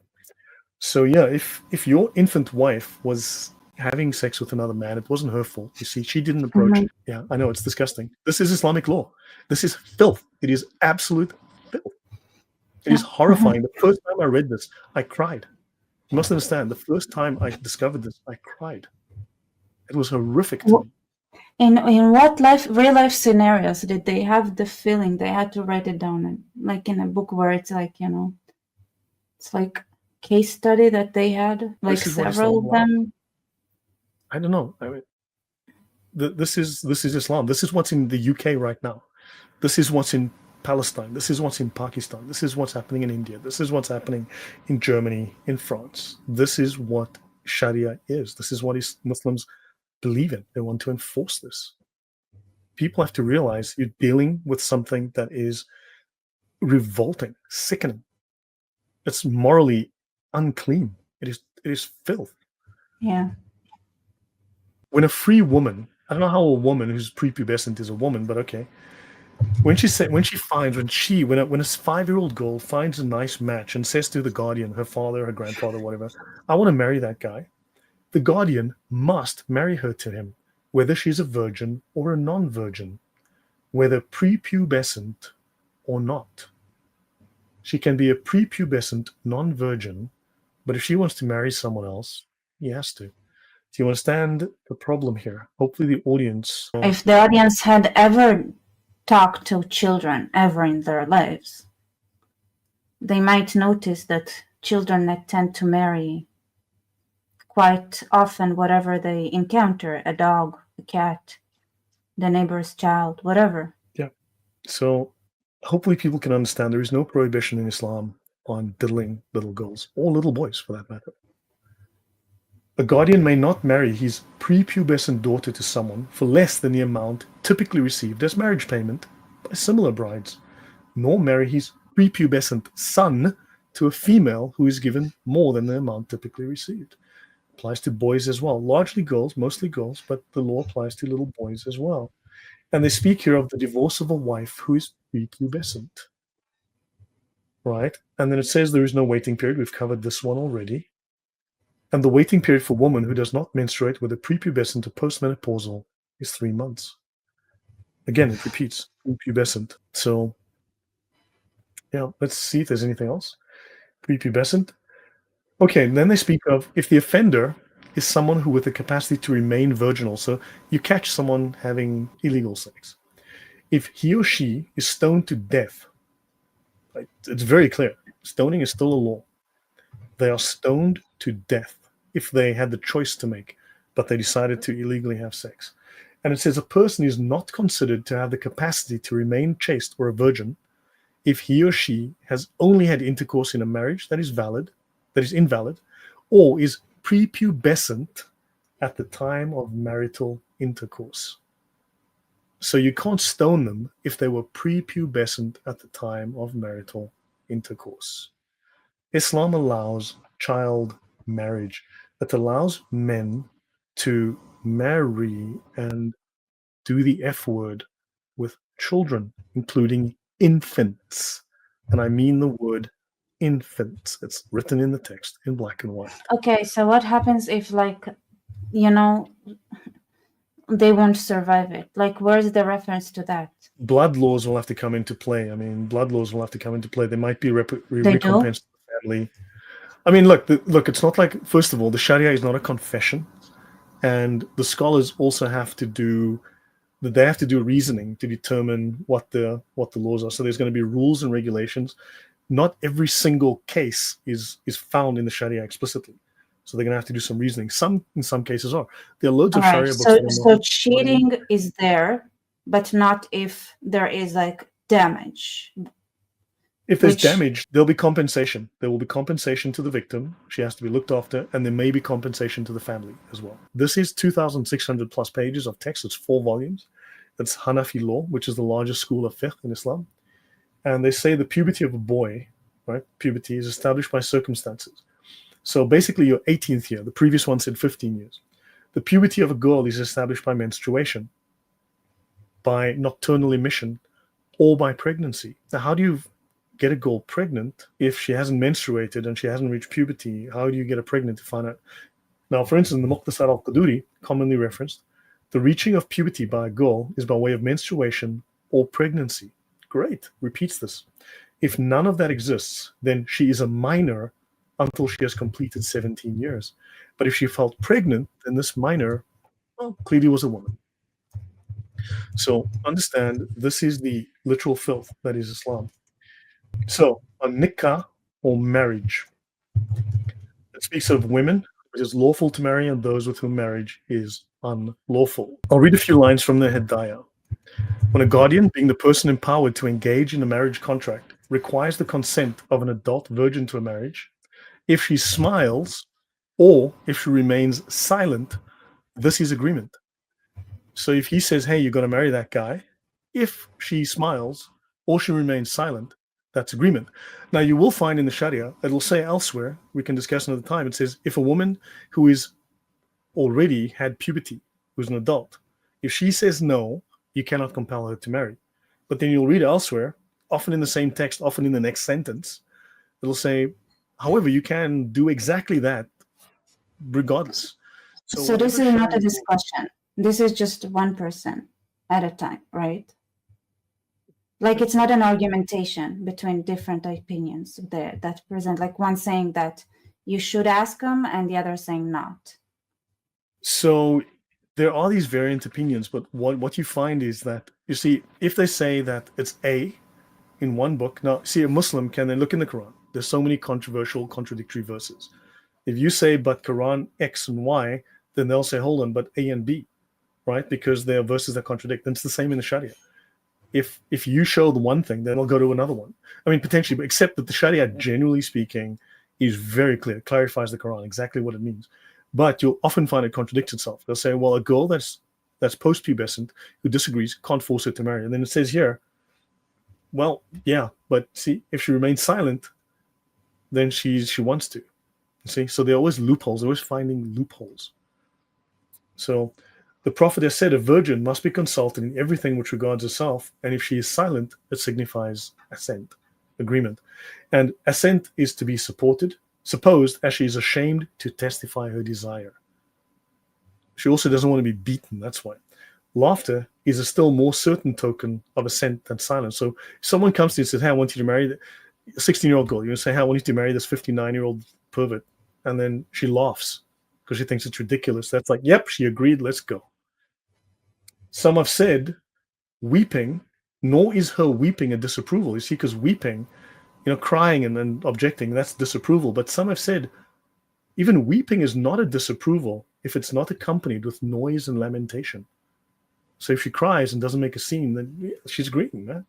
So yeah, if your infant wife was having sex with another man, it wasn't her fault. You see, she didn't approach it. Yeah, I know, it's disgusting. This is Islamic law. This is filth. It is absolute filth. It is horrifying. The first time I read this, I cried. You must understand, the first time I discovered this, I cried. It was horrific to me. In what real life scenarios did they have the feeling they had to write it down, like in a book where it's like, it's like case study that they had, like several of them? I don't know. I mean, this is Islam. This is what's in the UK right now. This is what's in Palestine. This is what's in Pakistan. This is what's happening in India. This is what's happening in Germany, in France. This is what Sharia is. This is what Muslims believe in. They want to enforce this. People have to realize you're dealing with something that is revolting, sickening. It's morally unclean. It is filth. Yeah. When a free woman, I don't know how a woman who's prepubescent is a woman, but okay. When a 5-year-old girl finds a nice match and says to the guardian, her father, her grandfather, whatever, I want to marry that guy. the guardian must marry her to him, whether she's a virgin or a non-virgin, whether prepubescent or not. She can be a prepubescent non-virgin, but if she wants to marry someone else, he has to. Do you understand the problem here? Hopefully the audience... If the audience had ever talked to children ever in their lives, they might notice that children that tend to marry quite often whatever they encounter, a dog, a cat, the neighbor's child, whatever. Yeah. So hopefully people can understand there is no prohibition in Islam on diddling little girls, or little boys for that matter. A guardian may not marry his prepubescent daughter to someone for less than the amount typically received as marriage payment by similar brides, nor marry his prepubescent son to a female who is given more than the amount typically received. Applies to boys as well, largely girls, mostly girls, but the law applies to little boys as well. And they speak here of the divorce of a wife who is prepubescent, right? And then it says there is no waiting period. We've covered this one already. And the waiting period for a woman who does not menstruate, whether prepubescent or postmenopausal, is 3 months. Again, it repeats, prepubescent. So, yeah, let's see if there's anything else. Prepubescent. Okay, and then they speak of if the offender is someone who with the capacity to remain virginal. So you catch someone having illegal sex. If he or she is stoned to death, right, it's very clear. Stoning is still a law. They are stoned to death if they had the choice to make, but they decided to illegally have sex. And it says a person is not considered to have the capacity to remain chaste or a virgin if he or she has only had intercourse in a marriage that is invalid, or is prepubescent at the time of marital intercourse. So you can't stone them if they were prepubescent at the time of marital intercourse. Islam allows child marriage. It allows men to marry and do the F word with children, including infants. And I mean the word infants. It's written in the text in black and white. Okay, so what happens if, like, they won't survive it? Like, where's the reference to that? Blood laws will have to come into play. I mean, blood laws will have to come into play. There might be They do? recompense to the family. I mean, look, it's not like, first of all, the Sharia is not a confession. And the scholars also have to do reasoning to determine what the laws are. So there's going to be rules and regulations. Not every single case is found in the Sharia explicitly. So they're going to have to do some reasoning. In some cases are. There are loads of Sharia books. So cheating is there, but not if there is like damage. If there's damage, there'll be compensation. There will be compensation to the victim. She has to be looked after, and there may be compensation to the family as well. This is 2,600 plus pages of text. It's 4 volumes. That's Hanafi law, which is the largest school of fiqh in Islam. And they say the puberty of a boy, right? Puberty is established by circumstances. So basically your 18th year, the previous one said 15 years. The puberty of a girl is established by menstruation, by nocturnal emission, or by pregnancy. Now, how do you get a girl pregnant if she hasn't menstruated and she hasn't reached puberty? How do you get her pregnant to find out? Now, for instance, the Muqtasar al-Qaduri, commonly referenced, the reaching of puberty by a girl is by way of menstruation or pregnancy. Great, repeats this. If none of that exists, then she is a minor until she has completed 17 years. But if she felt pregnant, then this minor, well, clearly was a woman. So understand, this is the literal filth that is Islam. So a nikah, or marriage, it speaks of women it is lawful to marry and those with whom marriage is unlawful. I'll read a few lines from the Hidayah. When a guardian, being the person empowered to engage in a marriage contract, requires the consent of an adult virgin to a marriage, if she smiles or if she remains silent, this is agreement. So if he says, hey, you're going to marry that guy, if she smiles or she remains silent, that's agreement. Now, you will find in the Sharia, it'll say elsewhere, we can discuss another time, it says if a woman who is already had puberty, who's an adult, if she says no, you cannot compel her to marry. But then you'll read elsewhere, often in the same text, often in the next sentence, it'll say, however, you can do exactly that regardless. So this whatever is not a Sharia law, discussion. This is just one person at a time, right? Like it's not an argumentation between different opinions there that present, like one saying that you should ask them and the other saying not. so there are these variant opinions, but what you find is that, you see, if they say that it's A in one book, now see, a Muslim can then look in the Quran. There's so many controversial, contradictory verses. If you say, but Quran X and Y, then they'll say, hold on, but A and B, right? Because there are verses that contradict. And it's the same in the Sharia. If you show the one thing, then they'll go to another one. I mean, potentially, but except that the Sharia, generally speaking, is very clear, it clarifies the Quran, exactly what it means. But you'll often find it contradicts itself. They'll say, well, a girl that's post-pubescent who disagrees can't force her to marry. And then it says here, well, yeah, but see, if she remains silent, then she wants to. You see, so they're always loopholes. They're always finding loopholes. So the Prophet has said a virgin must be consulted in everything which regards herself, and if she is silent, it signifies assent, agreement. And assent is to be supposed as she is ashamed to testify her desire. She also doesn't want to be beaten, that's why. Laughter is a still more certain token of assent than silence. So if someone comes to you and says, hey, I want you to marry a 16-year-old girl, you say, hey, I want you to marry this 59-year-old pervert. And then she laughs because she thinks it's ridiculous. That's like, yep, she agreed, let's go. Some have said weeping, nor is her weeping a disapproval. You see, because weeping, crying and objecting, that's disapproval. But some have said even weeping is not a disapproval if it's not accompanied with noise and lamentation. So if she cries and doesn't make a scene, then she's agreeing, man.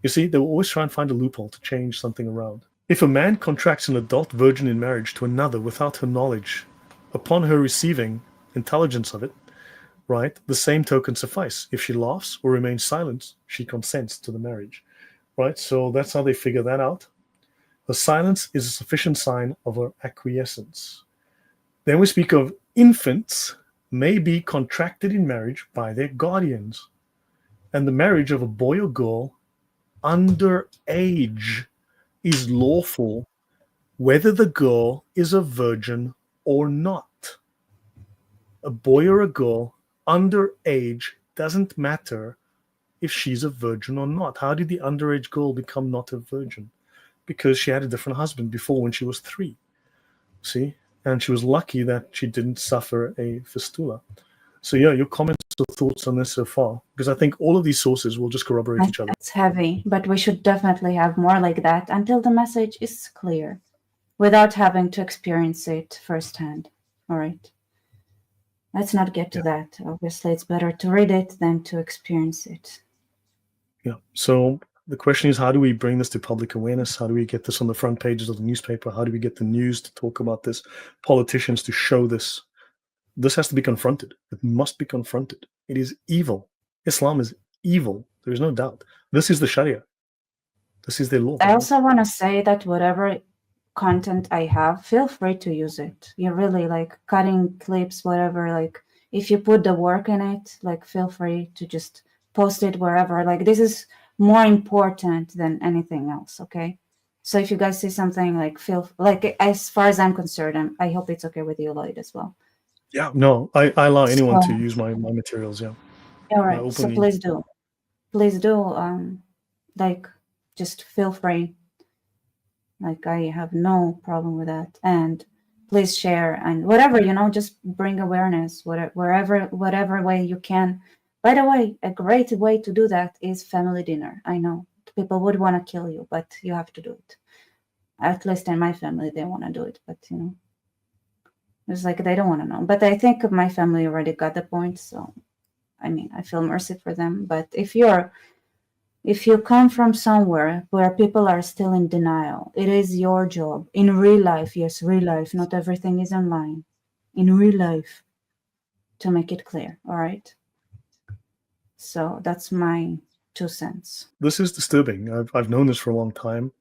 You see, they will always try and find a loophole to change something around. If a man contracts an adult virgin in marriage to another without her knowledge, upon her receiving intelligence of it, right, the same token suffice. If she laughs or remains silent, she consents to the marriage, right? So that's how they figure that out. The silence is a sufficient sign of her acquiescence. Then we speak of infants may be contracted in marriage by their guardians, and the marriage of a boy or girl under age is lawful whether the girl is a virgin or not. A boy or a girl under age doesn't matter if she's a virgin or not. How did the underage girl become not a virgin? Because she had a different husband before when she was 3. See? And she was lucky that she didn't suffer a fistula. So yeah, your comments or thoughts on this so far? Because I think all of these sources will just corroborate each other. It's heavy, but we should definitely have more like that until the message is clear, without having to experience it firsthand. All right. Let's not get to that. Obviously, it's better to read it than to experience it. Yeah. So the question is, how do we bring this to public awareness? How do we get this on the front pages of the newspaper? How do we get the news to talk about this? Politicians to show this? This has to be confronted. It must be confronted. It is evil. Islam is evil. There is no doubt. This is the Sharia. This is their law. I also want to say that whatever content I have, feel free to use it. You're really like cutting clips, whatever. Like if you put the work in it, like feel free to just post it wherever. Like this is more important than anything else. Okay. So if you guys see something, like feel like, as far as I'm concerned, I hope it's okay with you, Lloyd, as well. Yeah, no, I allow anyone to use my materials. Yeah. All right. So please do. Like just feel free. Like I have no problem with that. And please share and whatever, just bring awareness, whatever way you can. By the way, a great way to do that is family dinner. I know people would want to kill you, but you have to do it. At least in my family, they want to do it, but it's like they don't want to know. But I think my family already got the point. So, I mean, I feel mercy for them. But if you come from somewhere where people are still in denial, it is your job in real life. Yes, real life. Not everything is online. In real life, to make it clear. All right. So that's my 2 cents. This is disturbing. I've known this for a long time.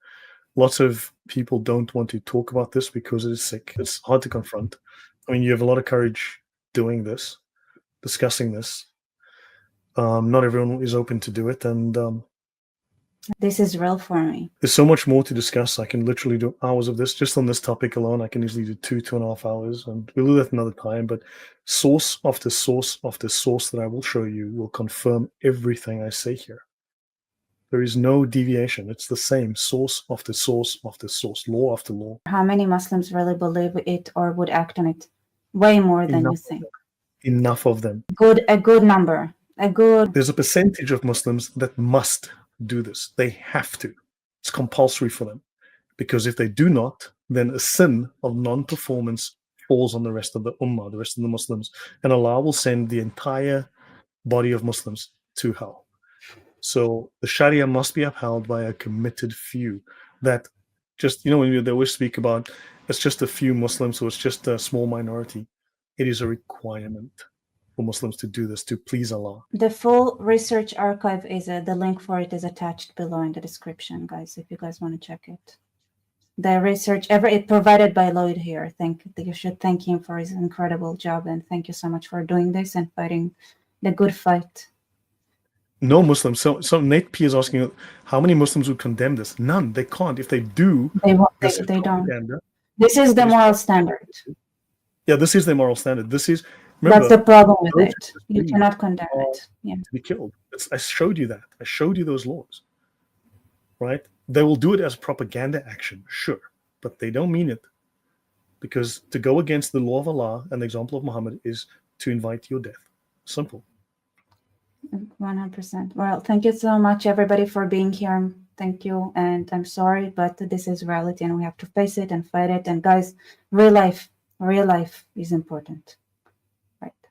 Lots of people don't want to talk about this because it is sick. It's hard to confront. I mean, you have a lot of courage doing this, discussing this. Not everyone is open to do it, and This is real for me. There's so much more to discuss. I can literally do hours of this just on this topic alone. I can easily do 2.5 hours, and we'll do that another time. But source after source after source that I will show you will confirm everything I say here. There is no deviation. It's the same source after source after source, law after law. How many Muslims really believe it or would act on it? Way more than you think. Enough of them. A good number. There's a percentage of Muslims that must do this. They have to. It's compulsory for them. Because if they do not, then a sin of non-performance falls on the rest of the ummah, the rest of the Muslims, and Allah will send the entire body of Muslims to hell. So the Sharia must be upheld by a committed few. That just, when they always speak about it's just a few Muslims, so it's just a small minority. It is a requirement for Muslims to do this, to please Allah. The full research archive is the link for it is attached below in the description, guys, if you guys want to check it. The research provided by Lloyd here. You should thank him for his incredible job, and thank you so much for doing this and fighting the good fight. No Muslims. So Nate P is asking, how many Muslims would condemn this? None. They can't. If they do, they don't. This is the moral standard. Yeah, this is the moral standard. This is. Remember, that's the problem with it. You cannot condemn it. Yeah. To be killed. I showed you that. I showed you those laws. Right? They will do it as propaganda action, sure, but they don't mean it. Because to go against the law of Allah and the example of Muhammad is to invite your death. Simple. 100%. Well, thank you so much, everybody, for being here. Thank you. And I'm sorry, but this is reality and we have to face it and fight it. And guys, real life is important.